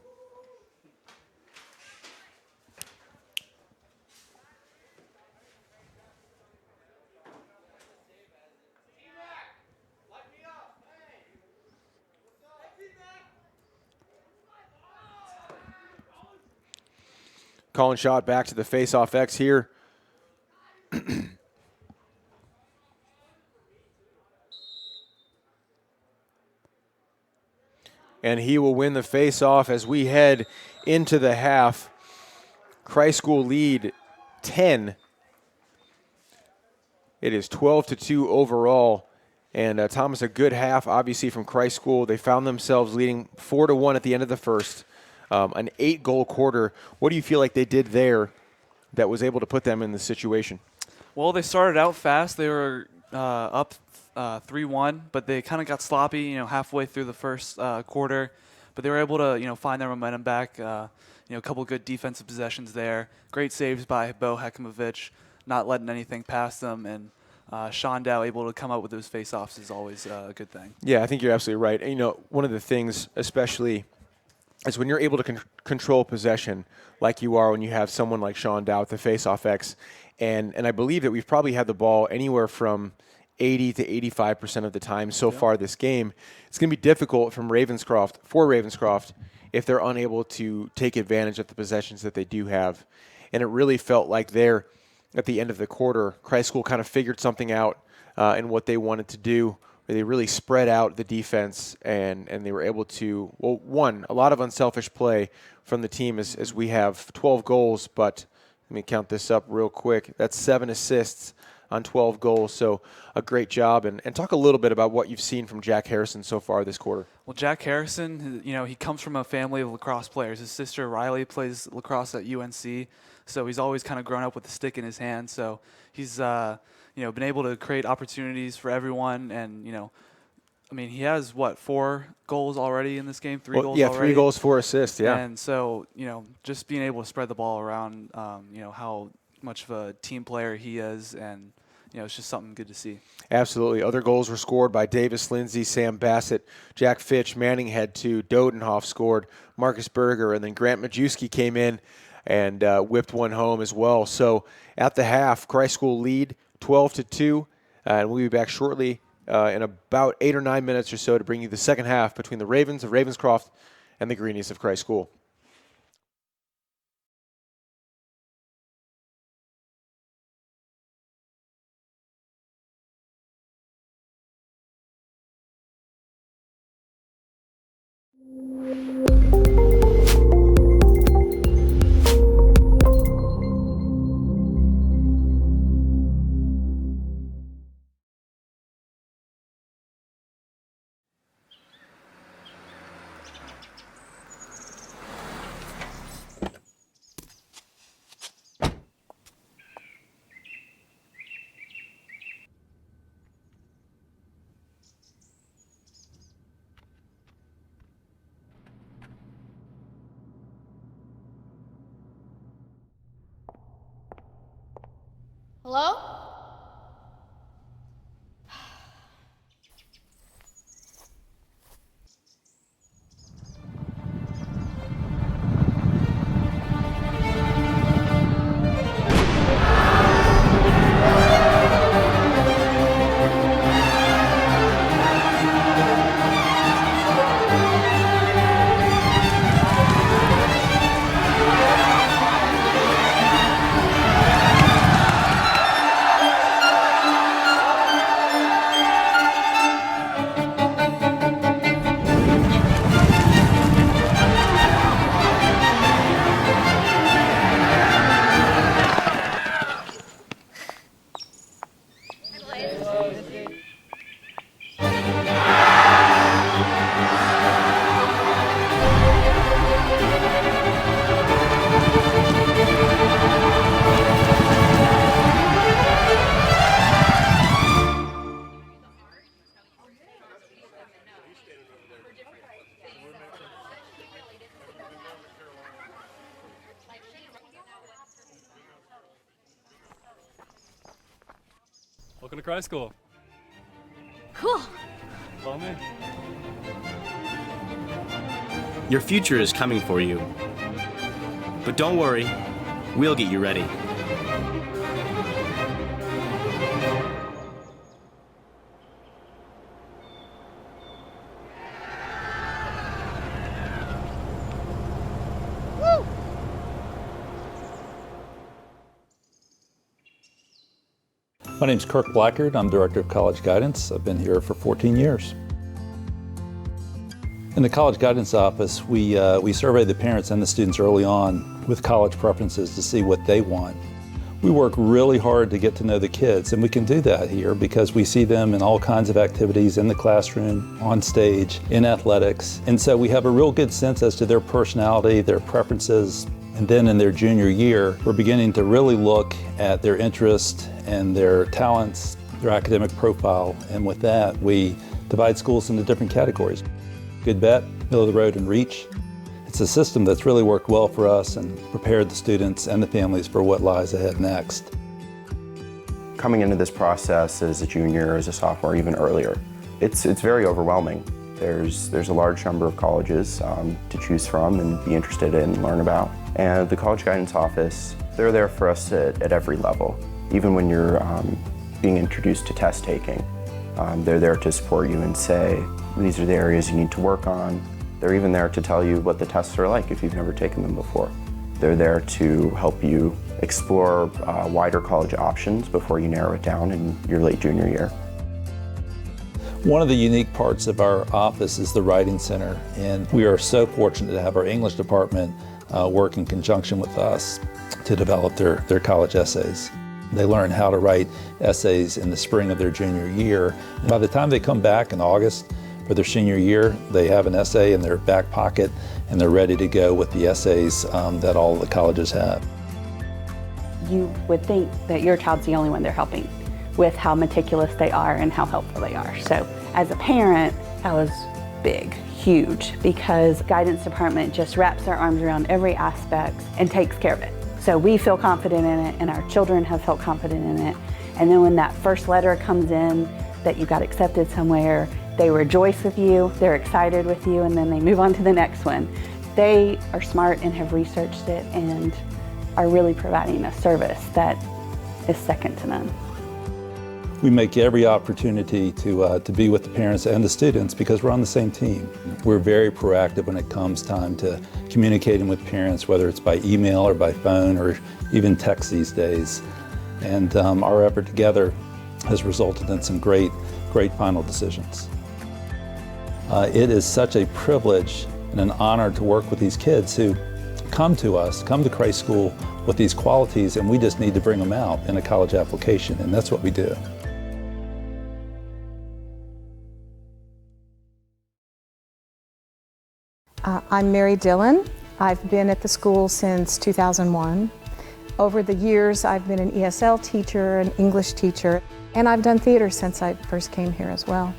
Calling shot back to the face-off X here. And he will win the face-off as we head into the half. Christ School lead 10. It is 12-2 overall. And Thomas, a good half, obviously, from Christ School. They found themselves leading 4-1 at the end of the first. An 8-goal quarter. What do you feel like they did there that was able to put them in this situation? Well, they started out fast. They were up 3-1, but they kind of got sloppy, halfway through the first quarter. But they were able to, find their momentum back. A couple good defensive possessions there. Great saves by Bo Hekimovich, not letting anything past them. And Sean Dow able to come up with those face-offs is always a good thing. Yeah, I think you're absolutely right. And, one of the things, especially, is when you're able to control possession like you are when you have someone like Sean Dow with the face-off X. And I believe that we've probably had the ball anywhere from 80 to 85% of the time so far this game. It's going to be difficult for Ravenscroft if they're unable to take advantage of the possessions that they do have. And it really felt like there at the end of the quarter, Christ School kind of figured something out in what they wanted to do. They really spread out the defense, and they were able to, a lot of unselfish play from the team as we have 12 goals, but let me count this up real quick. That's 7 assists on 12 goals. So a great job. And talk a little bit about what you've seen from Jack Harrison so far this quarter. Well, Jack Harrison, he comes from a family of lacrosse players. His sister Riley plays lacrosse at UNC, so he's always kind of grown up with a stick in his hand. So he's been able to create opportunities for everyone, and he has 4 goals already in this game, 3 goals already. 3 goals, 4 assists, yeah. And so just being able to spread the ball around, how much of a team player he is, and it's just something good to see. Absolutely. Other goals were scored by Davis Lindsay, Sam Bassett, Jack Fitch, Manning had 2, Dodenhoff scored, Marcus Berger, and then Grant Majewski came in and whipped one home as well. So at the half, Christ School lead 12-2, and we'll be back shortly in about 8 or 9 minutes or so to bring you the second half between the Ravens of Ravenscroft and the Greenies of Christ School. Hello? Welcome to Christ School. Cool. Follow me. Your future is coming for you. But don't worry, we'll get you ready. My name's Kirk Blackard. I'm Director of College Guidance. I've been here for 14 years. In the College Guidance Office, we survey the parents and the students early on with college preferences to see what they want. We work really hard to get to know the kids, and we can do that here because we see them in all kinds of activities in the classroom, on stage, in athletics. And so we have a real good sense as to their personality, their preferences. And then in their junior year, we're beginning to really look at their interest and their talents, their academic profile. And with that, we divide schools into different categories. Good bet, middle of the road, and reach. It's a system that's really worked well for us and prepared the students and the families for what lies ahead next. Coming into this process as a junior, as a sophomore, even earlier, it's very overwhelming. There's a large number of colleges to choose from and be interested in and learn about. And the College Guidance Office, they're there for us at every level. Even when you're being introduced to test taking, they're there to support you and say, these are the areas you need to work on. They're even there to tell you what the tests are like if you've never taken them before. They're there to help you explore wider college options before you narrow it down in your late junior year. One of the unique parts of our office is the Writing Center, and we are so fortunate to have our English department work in conjunction with us to develop their college essays. They learn how to write essays in the spring of their junior year. And by the time they come back in August for their senior year, they have an essay in their back pocket and they're ready to go with the essays that all the colleges have. You would think that your child's the only one they're helping with how meticulous they are and how helpful they are. So as a parent, that was big, huge, because guidance department just wraps their arms around every aspect and takes care of it. So we feel confident in it and our children have felt confident in it. And then when that first letter comes in that you got accepted somewhere, they rejoice with you, they're excited with you, and then they move on to the next one. They are smart and have researched it and are really providing a service that is second to none. We make every opportunity to be with the parents and the students because we're on the same team. We're very proactive when it comes time to communicating with parents, whether it's by email or by phone or even text these days. And our effort together has resulted in some great final decisions. It is such a privilege and an honor to work with these kids who come to Christ School with these qualities, and we just need to bring them out in a college application, and that's what we do. I'm Mary Dillon. I've been at the school since 2001. Over the years, I've been an ESL teacher, an English teacher, and I've done theater since I first came here as well.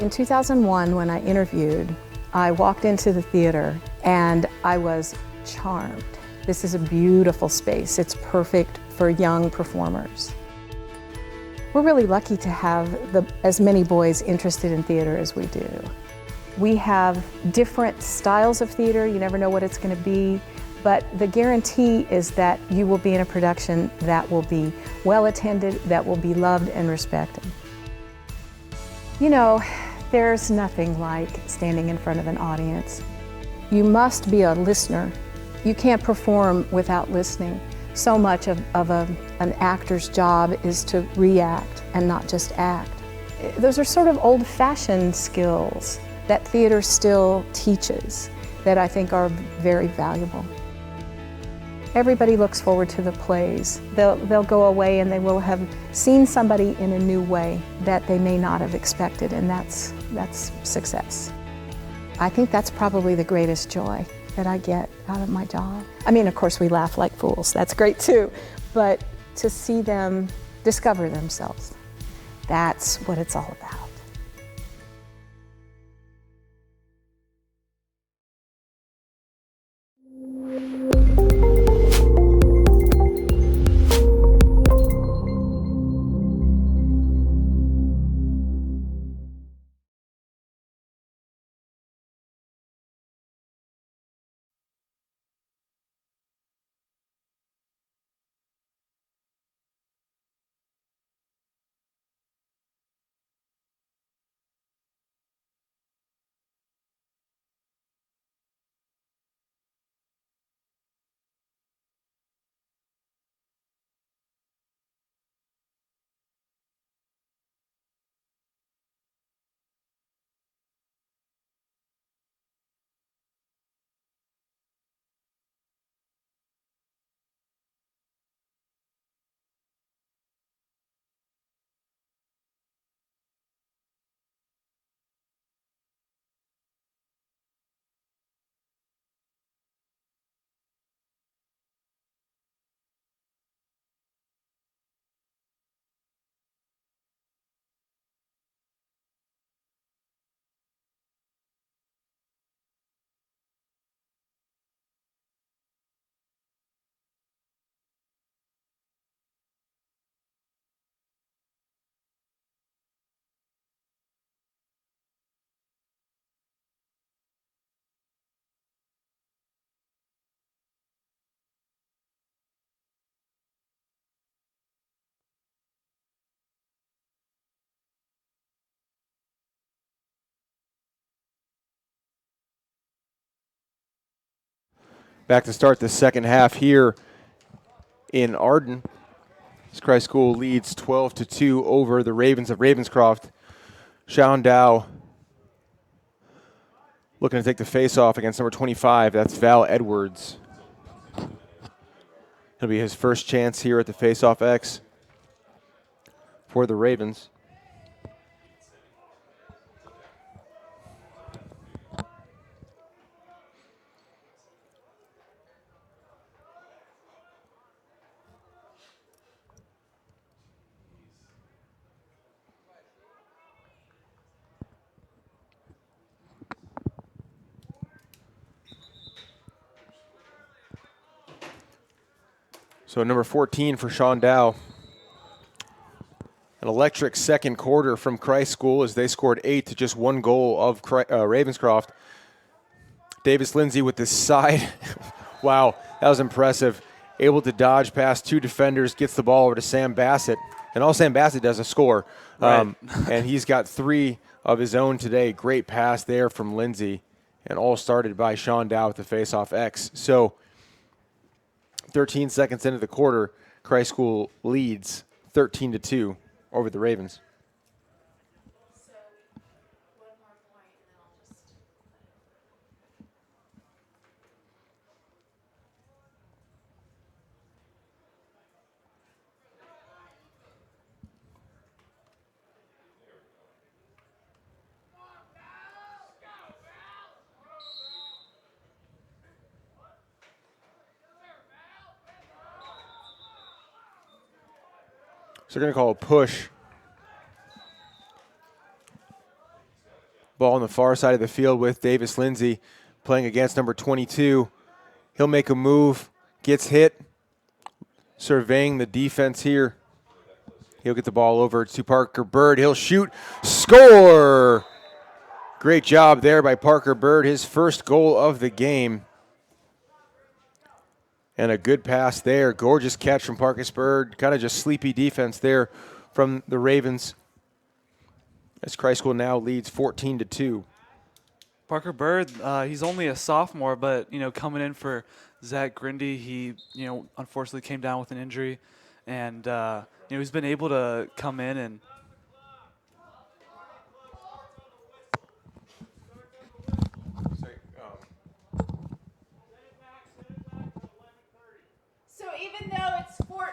In 2001, when I interviewed, I walked into the theater and I was charmed. This is a beautiful space. It's perfect for young performers. We're really lucky to have as many boys interested in theater as we do. We have different styles of theater. You never know what it's going to be, but the guarantee is that you will be in a production that will be well attended, that will be loved and respected. You know, there's nothing like standing in front of an audience. You must be a listener. You can't perform without listening. So much of an actor's job is to react and not just act. Those are sort of old-fashioned skills that theater still teaches that I think are very valuable. Everybody looks forward to the plays. They'll go away and they will have seen somebody in a new way that they may not have expected, and that's success. I think that's probably the greatest joy that I get out of my job. I mean, of course, we laugh like fools. That's great too. But to see them discover themselves, that's what it's all about. Back to start the second half here in Arden. This Christ School leads 12-2 over the Ravens of Ravenscroft. Shaun Dow looking to take the face-off against number 25. That's Val Edwards. It'll be his first chance here at the faceoff X for the Ravens. So number 14 for Sean Dow. An electric second quarter from Christ School as they scored 8 to just 1 goal of Ravenscroft. Davis Lindsay with the side. Wow, that was impressive. Able to dodge past 2 defenders, gets the ball over to Sam Bassett. And all Sam Bassett does is score. Right. And he's got 3 of his own today. Great pass there from Lindsay. And all started by Sean Dow with the faceoff X. So 13 seconds into the quarter, Christ School leads 13-2 over the Ravens. So they're going to call a push. Ball on the far side of the field with Davis Lindsay playing against number 22. He'll make a move, gets hit, surveying the defense here. He'll get the ball over to Parker Bird. He'll shoot, score! Great job there by Parker Bird, his first goal of the game. And a good pass there. Gorgeous catch from Parker Bird. Kind of just sleepy defense there from the Ravens. As Christ School now leads 14-2. Parker Bird, he's only a sophomore, but coming in for Zach Grindy, he unfortunately came down with an injury, and he's been able to come in and. So even though it's 14.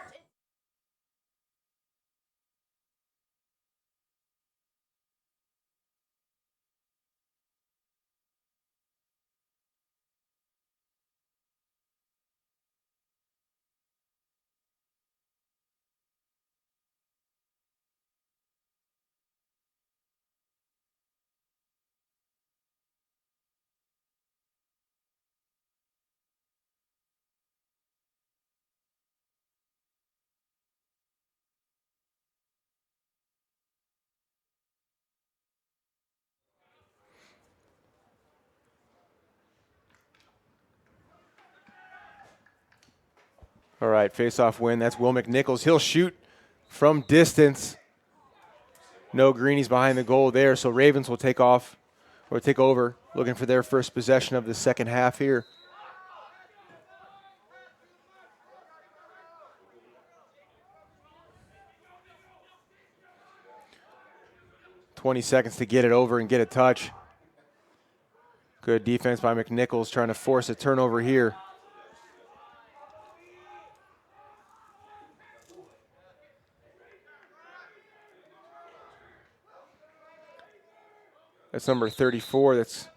All right, face-off win. That's Will McNichols. He'll shoot from distance. No Greenies behind the goal there, so Ravens will take off or take over, looking for their first possession of the second half here. "20 seconds to get it over and get a touch." Good defense by McNichols, trying to force a turnover here. That's number 34. That's,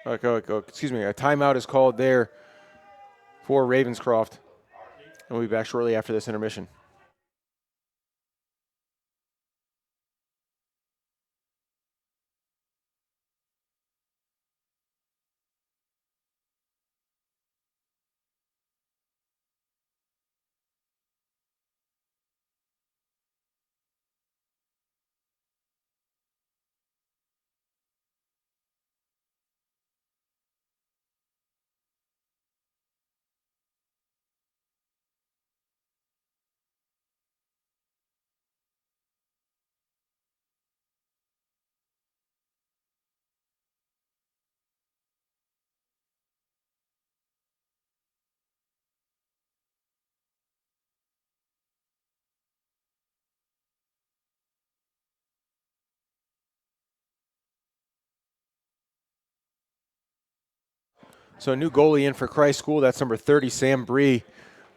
excuse me, a timeout is called there for Ravenscroft. And we'll be back shortly after this intermission. So a new goalie in for Christ School. That's number 30, Sam Bree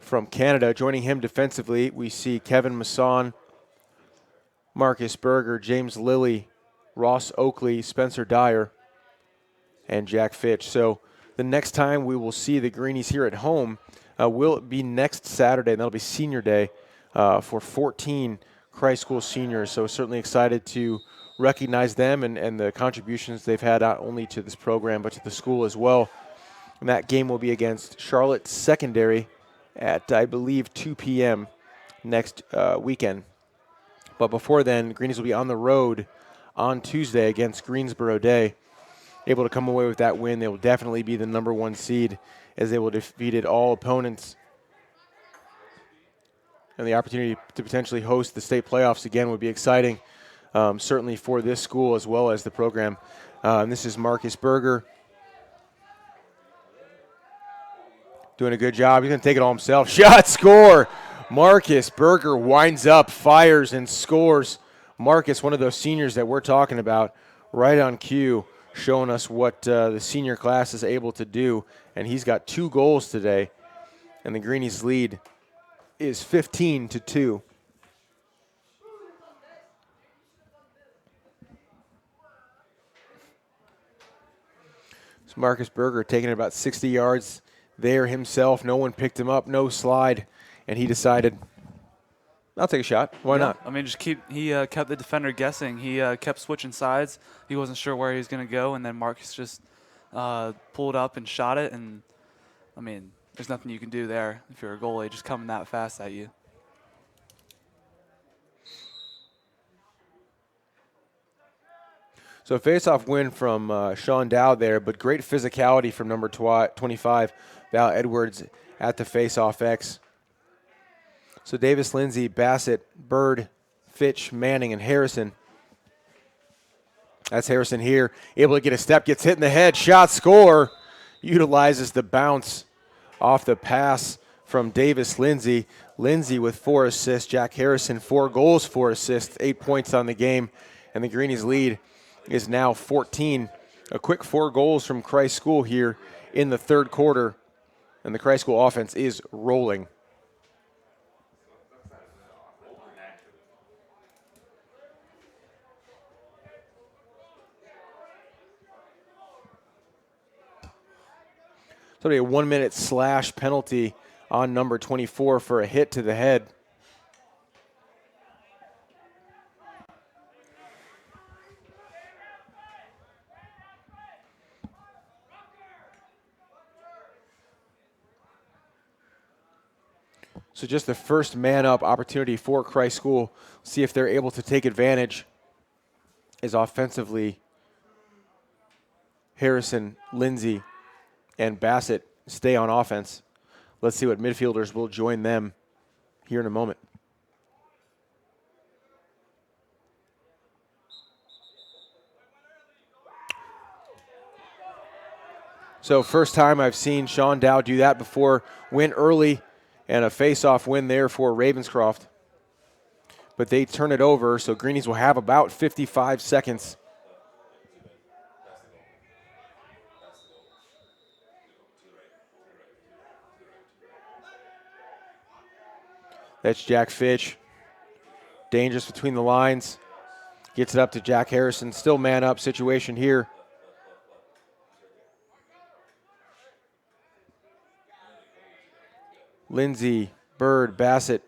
from Canada. Joining him defensively, we see Kevin Masson, Marcus Berger, James Lilly, Ross Oakley, Spencer Dyer, and Jack Fitch. So the next time we will see the Greenies here at home will be next Saturday, and that'll be senior day for 14 Christ School seniors. So certainly excited to recognize them and the contributions they've had not only to this program but to the school as well. And that game will be against Charlotte Secondary at, I believe, 2 p.m. next weekend. But before then, Greenies will be on the road on Tuesday against Greensboro Day. Able to come away with that win, they will definitely be the number 1 seed as they will defeated all opponents. And the opportunity to potentially host the state playoffs again would be exciting, certainly for this school as well as the program. And this is Marcus Berger doing a good job. He's going to take it all himself. Shot, score! Marcus Berger winds up, fires, and scores. Marcus, one of those seniors that we're talking about, right on cue, showing us what the senior class is able to do. And he's got 2 goals today, and the Greenies lead is 15-2. So Marcus Berger taking it about 60 yards there himself. No one picked him up, no slide, and he decided, I'll take a shot. Why not? I mean, he kept the defender guessing. He kept switching sides. He wasn't sure where he was going to go, and then Marcus just pulled up and shot it. And, I mean, there's nothing you can do there if you're a goalie just coming that fast at you. So a face-off win from Sean Dow there, but great physicality from number 25, Val Edwards, at the face-off X. So Davis, Lindsay, Bassett, Bird, Fitch, Manning, and Harrison. That's Harrison here, able to get a step, gets hit in the head, shot, score. Utilizes the bounce off the pass from Davis, Lindsay. Lindsay with 4 assists, Jack Harrison 4 goals, 4 assists, 8 points on the game, and the Greenies lead is now 14. A quick 4 goals from Christ School here in the third quarter, and the Christ School offense is rolling. So a 1-minute slash penalty on number 24 for a hit to the head. So just the first man-up opportunity for Christ School. See if they're able to take advantage as offensively Harrison, Lindsay, and Bassett stay on offense. Let's see what midfielders will join them here in a moment. So first time I've seen Sean Dow do that before. Win early and a face-off win there for Ravenscroft. But they turn it over, so Greenies will have about 55 seconds. That's Jack Fitch. Dangerous between the lines. Gets it up to Jack Harrison. Still man-up situation here. Lindsay, Bird, Bassett.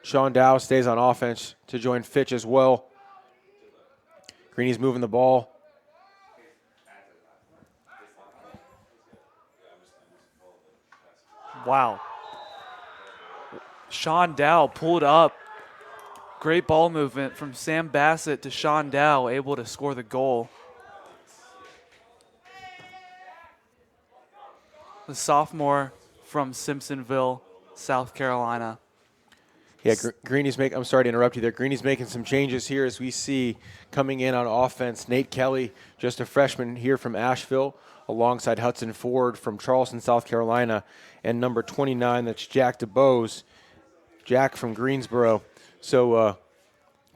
Sean Dow stays on offense to join Fitch as well. Greenies moving the ball. Wow. Sean Dow pulled up. Great ball movement from Sam Bassett to Sean Dow, able to score the goal. The sophomore from Simpsonville, South Carolina. Yeah, Greenies I'm sorry to interrupt you there. Greenies making some changes here as we see coming in on offense. Nate Kelly, just a freshman here from Asheville, alongside Hudson Ford from Charleston, South Carolina, and number 29, that's Jack DeBose. Jack from Greensboro. So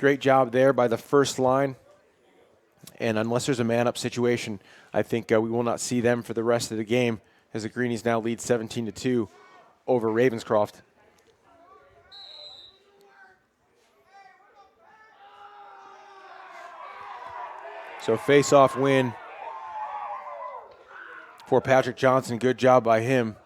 great job there by the first line. And unless there's a man-up situation, I think we will not see them for the rest of the game as the Greenies now lead 17-2 over Ravenscroft. So face-off win for Patrick Johnson. Good job by him.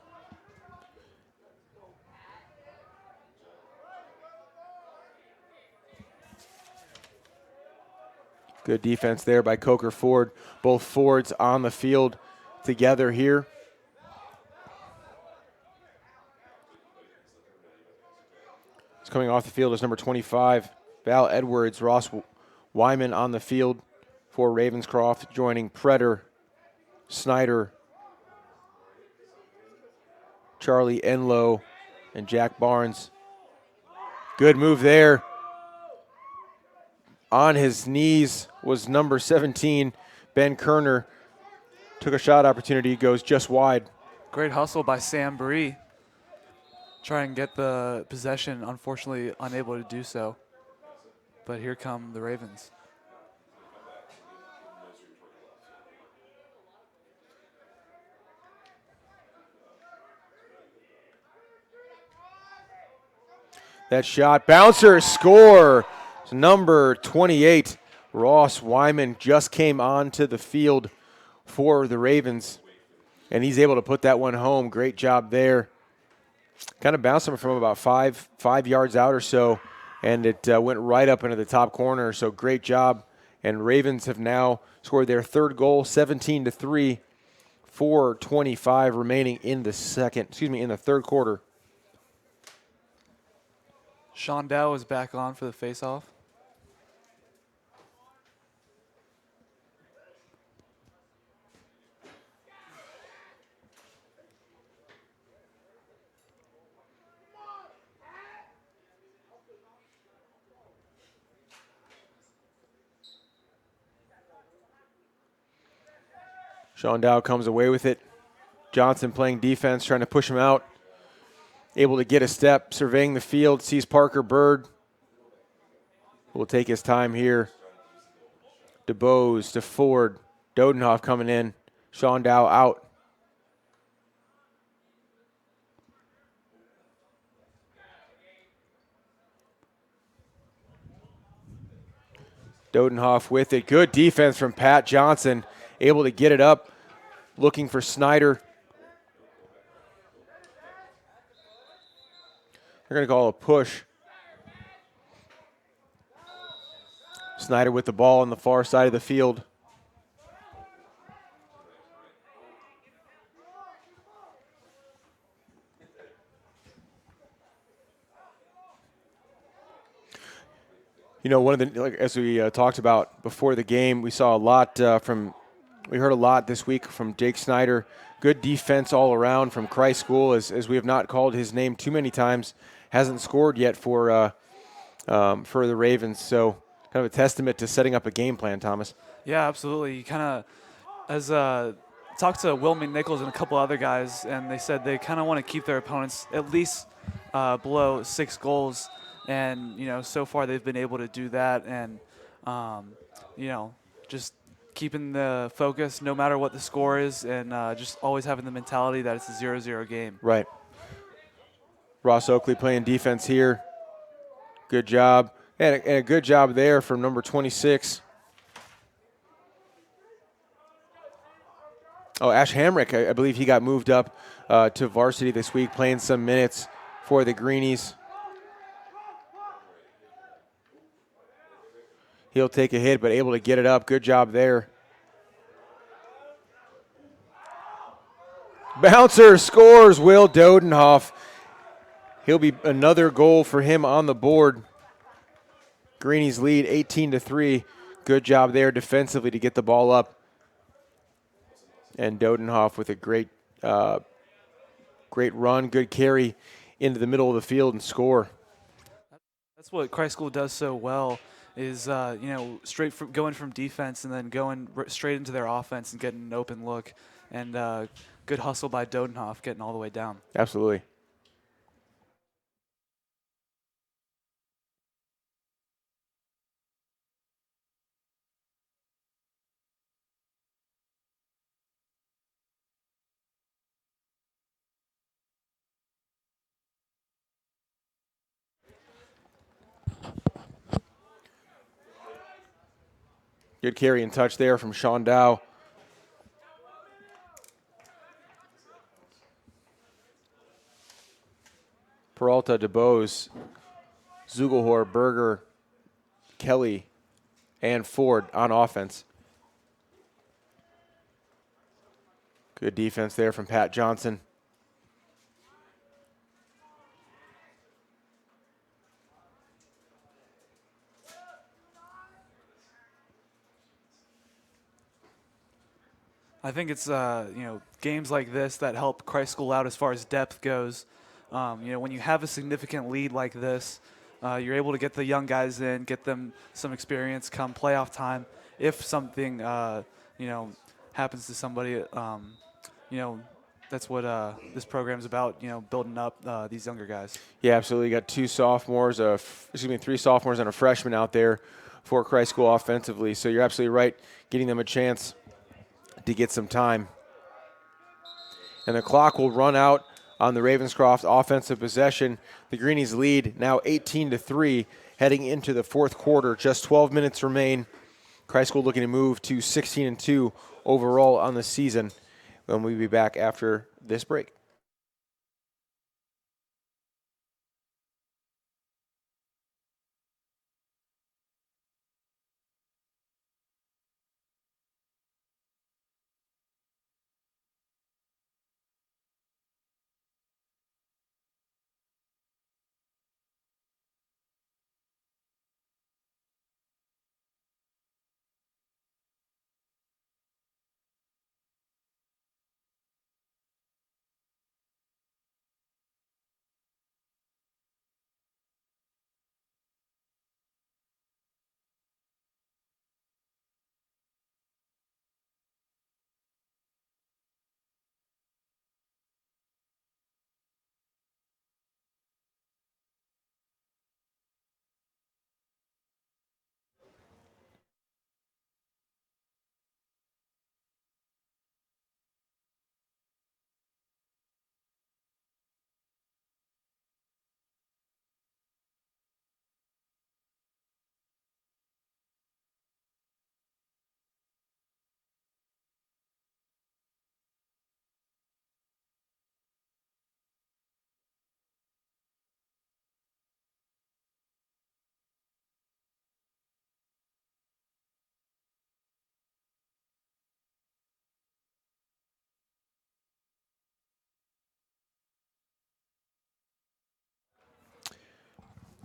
Good defense there by Coker Ford. Both Fords on the field together here. It's coming off the field is number 25, Val Edwards. Ross Wyman on the field for Ravenscroft, joining Pretter, Snyder, Charlie Enlow, and Jack Barnes. Good move there. On his knees was number 17, Ben Kerner. Took a shot opportunity, goes just wide. Great hustle by Sam Bree. Try and get the possession, unfortunately unable to do so. But here come the Ravens. That shot, bouncer, score. It's number 28, Ross Wyman, just came onto the field for the Ravens, and he's able to put that one home. Great job there. Kind of bounced him from about five yards out or so, and it went right up into the top corner. So great job. And Ravens have now scored their third goal, 17-3, 4:25 remaining in the third quarter. Sean Dow is back on for the faceoff. Sean Dow comes away with it. Johnson playing defense, trying to push him out. Able to get a step, surveying the field, sees Parker Bird. Will take his time here. DeBose to Ford. Dodenhoff coming in. Sean Dow out. Dodenhoff with it. Good defense from Pat Johnson. Able to get it up. Looking for Snyder. They're going to call a push. Snyder with the ball on the far side of the field. You know, one of the, as we talked about before the game, we saw a lot we heard a lot this week from Jake Snyder. Good defense all around from Christ School, as we have not called his name too many times. Hasn't scored yet for the Ravens. So kind of a testament to setting up a game plan, Thomas. Yeah, absolutely. You kind of, as talked to Will McNichols and a couple other guys, and they said they kind of want to keep their opponents at least below 6 goals. And, you know, so far they've been able to do that. And, you know, just keeping the focus no matter what the score is, and just always having the mentality that it's a 0-0 game. Right. Ross Oakley playing defense here. Good job. And a good job there from number 26. Oh, Ash Hamrick, I believe he got moved up to varsity this week, playing some minutes for the Greenies. He'll take a hit, but able to get it up. Good job there. Bouncer scores, Will Dodenhoff. He'll be another goal for him on the board. Greenies lead 18-3. Good job there defensively to get the ball up. And Dodenhoff with a great run, good carry into the middle of the field and score. That's what Christ School does so well, is you know, going from defense and then going straight into their offense and getting an open look. And good hustle by Dodenhoff getting all the way down. Absolutely. Good carry and touch there from Sean Dow. Peralta, DeBose, Zugelhor, Berger, Kelly, and Ford on offense. Good defense there from Pat Johnson. I think it's games like this that help Christ School out as far as depth goes. When you have a significant lead like this, you're able to get the young guys in, get them some experience come playoff time. If something happens to somebody, that's what this program's about. Building up these younger guys. Yeah, absolutely. You got three sophomores and a freshman out there for Christ School offensively. So you're absolutely right, getting them a chance to get some time. And the clock will run out on the Ravenscroft offensive possession. The Greenies lead now 18-3 heading into the fourth quarter. Just 12 minutes remain. Christ School looking to move to 16-2 overall on the season. When we'll be back after this break.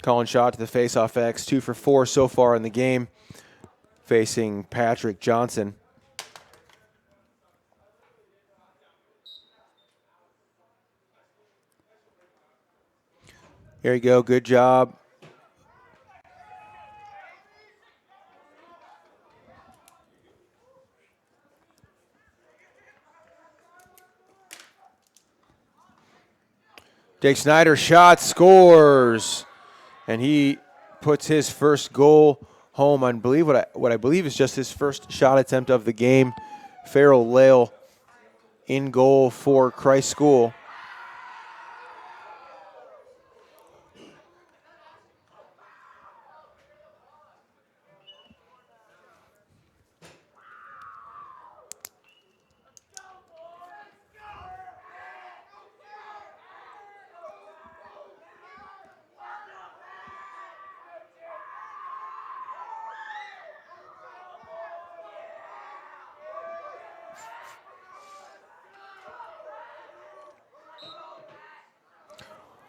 Colin Shaw to the faceoff X, 2 for 4 so far in the game, facing Patrick Johnson. Here you go, good job. Jake Snyder shot, scores, and he puts his first goal home on what I believe is just his first shot attempt of the game. Farrell Lale in goal for Christ School.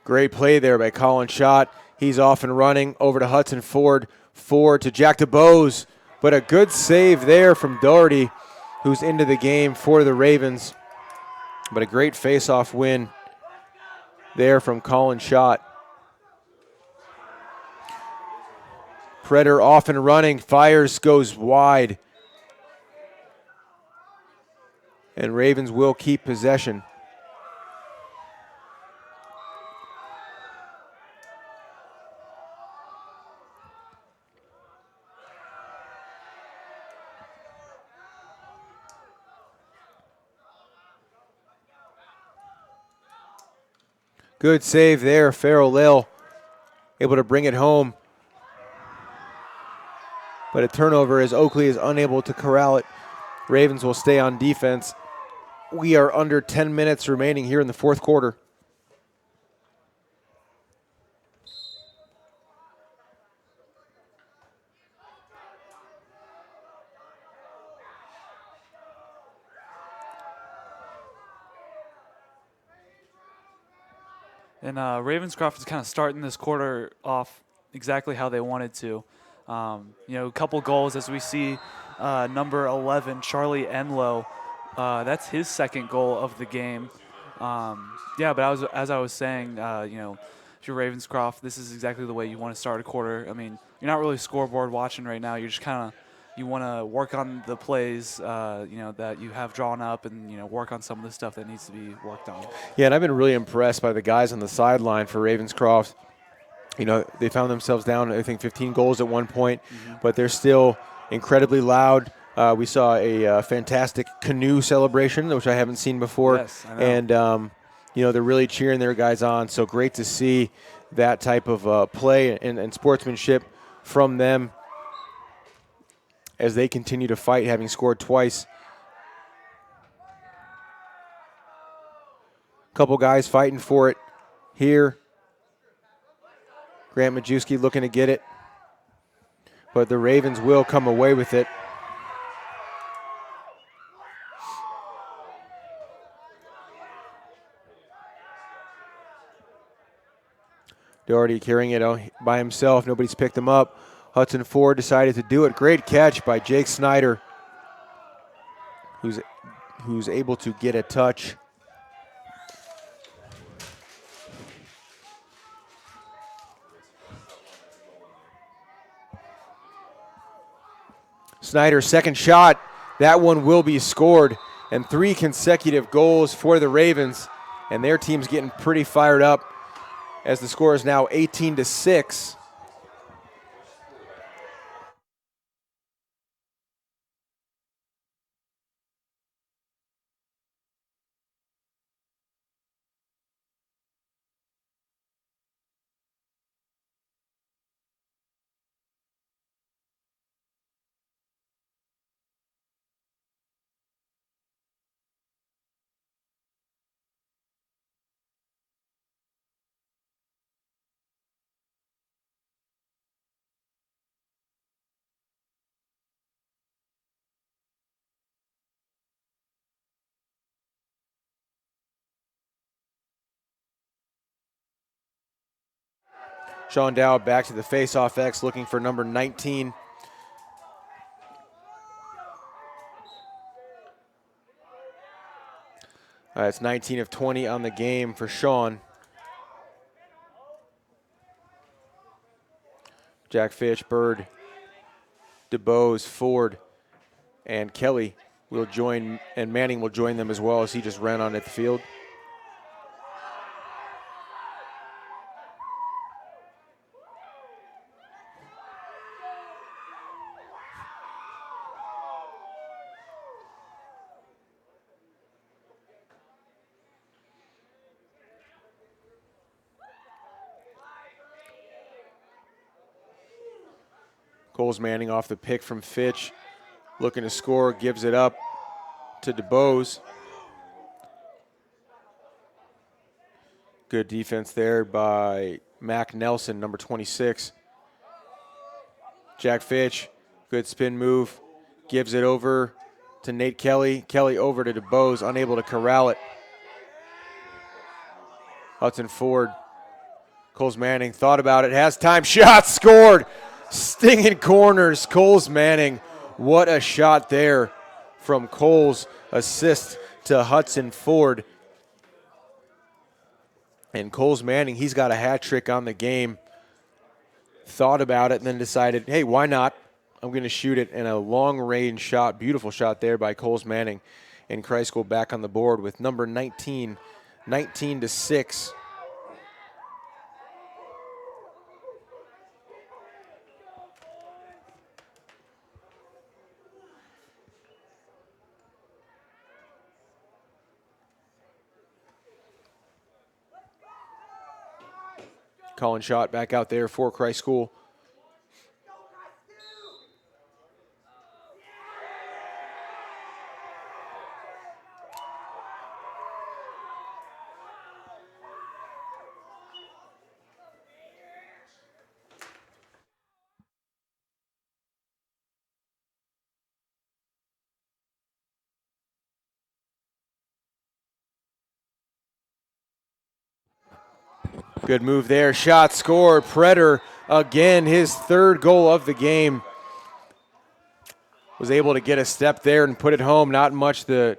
Great play there by Colin Schott. He's off and running over to Hudson Ford. Ford to Jack DeBose. But a good save there from Doherty, who's into the game for the Ravens. But a great face-off win there from Colin Schott. Predator off and running. Fires, goes wide. And Ravens will keep possession. Good save there, Farrell Lil able to bring it home. but a turnover as Oakley is unable to corral it. Ravens will stay on defense. We are under 10 minutes remaining here in the fourth quarter. And Ravenscroft is kind of starting this quarter off exactly how they wanted to. A couple goals as we see number 11, Charlie Enlow. That's his second goal of the game. But as I was saying, if you're Ravenscroft, this is exactly the way you want to start a quarter. I mean, you're not really scoreboard watching right now. You're just kind of you want to work on the plays, that you have drawn up, and work on some of the stuff that needs to be worked on. Yeah, and I've been really impressed by the guys on the sideline for Ravenscroft. They found themselves down, I think, 15 goals at one point, but they're still incredibly loud. We saw a fantastic canoe celebration, which I haven't seen before. Yes, I know. And, they're really cheering their guys on. So great to see that type of play and sportsmanship from them as they continue to fight, having scored twice. Couple guys fighting for it here. Grant Majewski looking to get it, but the Ravens will come away with it. Doherty carrying it by himself. Nobody's picked him up. Hudson Ford decided to do it. Great catch by Jake Snyder, who's able to get a touch. Snyder's second shot. That one will be scored. And 3 consecutive goals for the Ravens. And their team's getting pretty fired up as the score is now 18-6. Sean Dow back to the face-off X, looking for number 19. It's 19 of 20 on the game for Sean. Jack Fish, Bird, DeBose, Ford, and Kelly will join, and Manning will join them as well as he just ran on at the field. Coles Manning off the pick from Fitch, looking to score, gives it up to DeBose. Good defense there by Mac Nelson, number 26. Jack Fitch, good spin move, gives it over to Nate Kelly. Kelly over to DeBose, unable to corral it. Hudson Ford, Coles Manning thought about it, has time, shot, scored! Stinging corners, Coles Manning. What a shot there from Coles. Assist to Hudson Ford. And Coles Manning, he's got a hat trick on the game. Thought about it and then decided, hey, why not? I'm going to shoot it. And a long-range shot, beautiful shot there by Coles Manning. And Christ School back on the board with number 19, 19-6. Colin Schott back out there for Christ School. Good move there. Shot scored. Predator again, his third goal of the game. Was able to get a step there and put it home. Not much the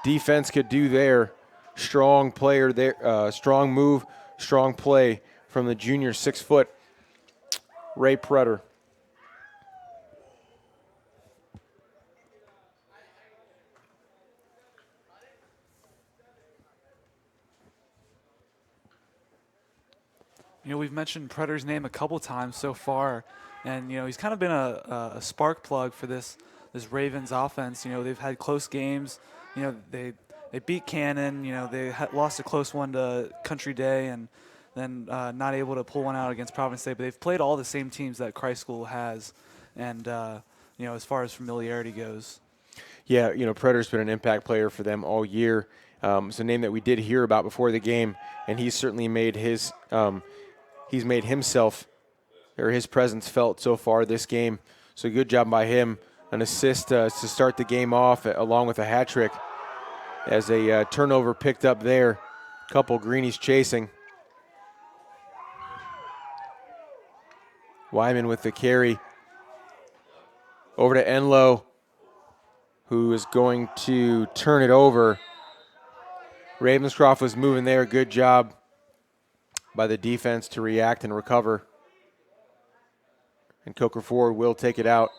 defense could do there. Strong player there. Strong move, strong play from the junior 6-foot Ray Predator. You know, we've mentioned Predator's name a couple times so far, and you know he's kind of been a spark plug for this Ravens offense. You know, they've had close games. You know, they beat Cannon. You know, they lost a close one to Country Day, and then not able to pull one out against Providence State. But they've played all the same teams that Christ School has, and you know, as far as familiarity goes. Yeah, you know, Predator's been an impact player for them all year. It's a name that we did hear about before the game, and he's certainly made his he's made himself or his presence felt so far this game. So good job by him. An assist to start the game off along with a hat trick as a turnover picked up there. Couple Greenies chasing. Wyman with the carry. Over to Enlow, who is going to turn it over. Ravenscroft was moving there. Good job by the defense to react and recover. And Coker Ford will take it out.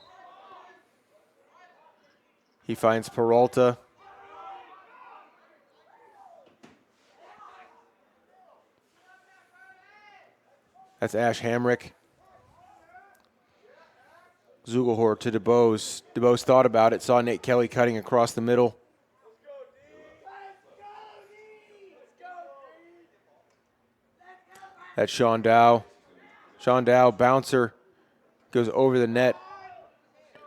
He finds Peralta. That's Ash Hamrick. Zugelhor to DeBose. DeBose thought about it, saw Nate Kelly cutting across the middle. That's Sean Dow. Sean Dow, bouncer, goes over the net,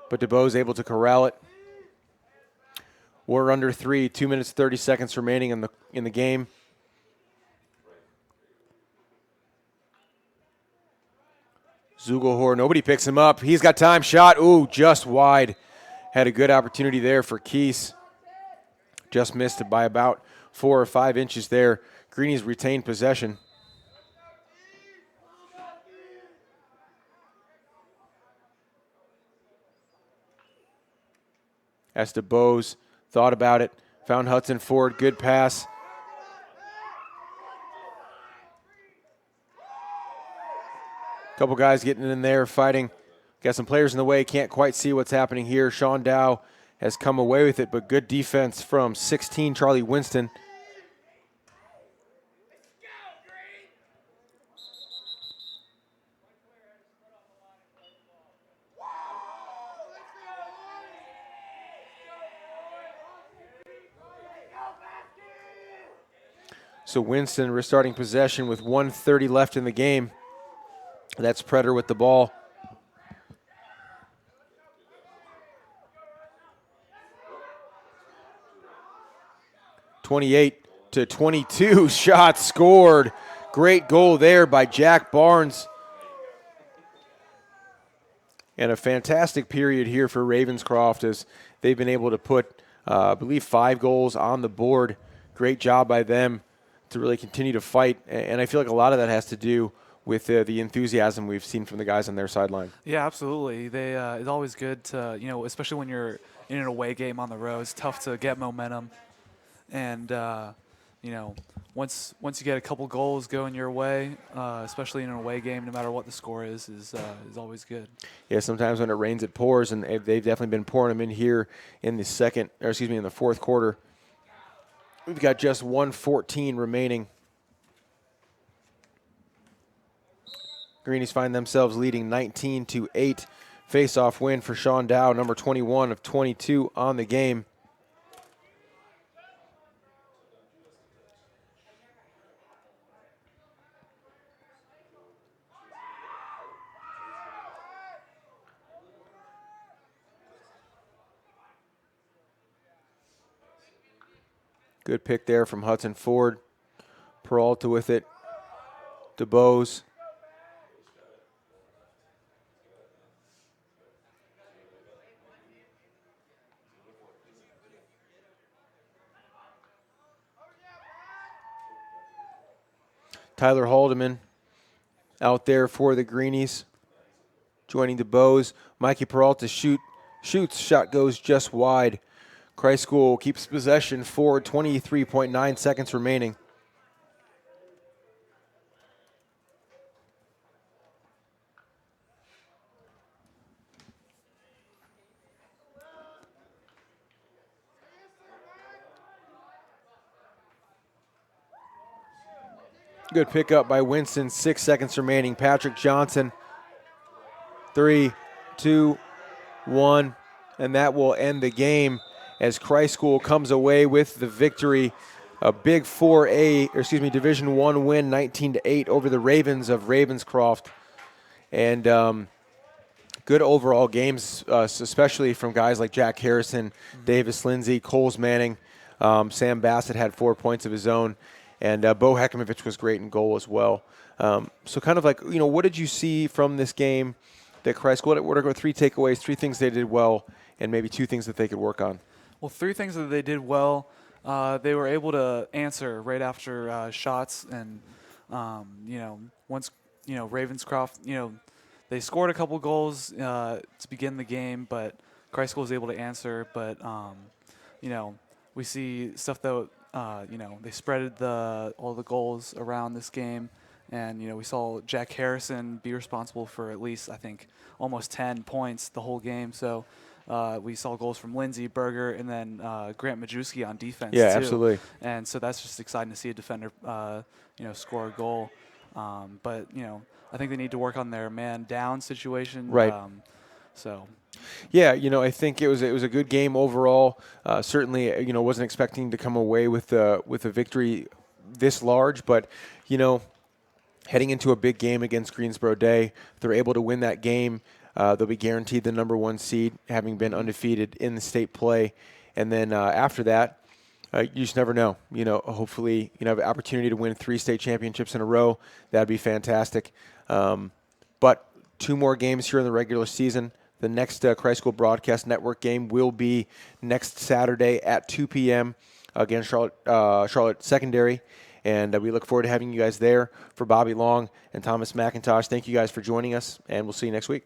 but DeBose able to corral it. We're under 3, 2 minutes 30 seconds remaining in the game. Zugelhor, nobody picks him up. He's got time, shot, ooh, just wide. Had a good opportunity there for Keese. Just missed it by about 4 or 5 inches there. Greenies retained possession. As DeBose thought about it, found Hudson Ford, good pass. Couple guys getting in there, fighting. Got some players in the way, can't quite see what's happening here. Sean Dow has come away with it, but good defense from 16, Charlie Winston. So Winston restarting possession with 1:30 left in the game. That's Predator with the ball. (28-22) shot scored. Great goal there by Jack Barnes. And a fantastic period here for Ravenscroft as they've been able to put, I believe, 5 goals on the board. Great job by them to really continue to fight. And I feel like a lot of that has to do with the enthusiasm we've seen from the guys on their sideline. Yeah, absolutely. It's always good to, you know, especially when you're in an away game on the road, it's tough to get momentum. And, you know, once you get a couple goals going your way, especially in an away game, no matter what the score is always good. Yeah, sometimes when it rains, it pours, and they've definitely been pouring them in here in the fourth quarter. We've got just 1:14 remaining. Greenies find themselves leading 19-8. Face-off win for Sean Dow, number 21 of 22 on the game. Good pick there from Hudson Ford. Peralta with it. DeBose. Tyler Haldeman out there for the Greenies. Joining the Bows, Mikey Peralta shoots, shot goes just wide. Christ School keeps possession for 23.9 seconds remaining. Good pickup by Winston, 6 seconds remaining. Patrick Johnson, 3, 2, 1, and that will end the game as Christ School comes away with the victory. A big Division I win, 19-8 over the Ravens of Ravenscroft. And good overall games, especially from guys like Jack Harrison, Davis Lindsay, Coles Manning. Sam Bassett had 4 points of his own. And Bo Hekimovich was great in goal as well. So kind of like, what did you see from this game that Christ, what are 3 takeaways, 3 things they did well, and maybe 2 things that they could work on? Well, 3 things that they did well. They were able to answer right after shots. And, once, Ravenscroft, they scored a couple goals to begin the game, but Christ School was able to answer. But, we see stuff that, they spread all the goals around this game. And, we saw Jack Harrison be responsible for at least, I think, almost 10 points the whole game. So we saw goals from Lindsey, Berger, and then Grant Majewski on defense, Yeah, too. absolutely. And so that's just exciting to see a defender, score a goal. But, I think they need to work on their man-down situation. Right. Yeah, I think it was a good game overall. Certainly, wasn't expecting to come away with a victory this large, but heading into a big game against Greensboro Day, if they're able to win that game, they'll be guaranteed the number 1 seed, having been undefeated in the state play. And then after that, you just never know. Hopefully, have an opportunity to win 3 state championships in a row. That'd be fantastic. But 2 more games here in the regular season. The next Christ School Broadcast Network game will be next Saturday at 2 p.m. against Charlotte Secondary. And we look forward to having you guys there. For Bobby Long and Thomas McIntosh, thank you guys for joining us, and we'll see you next week.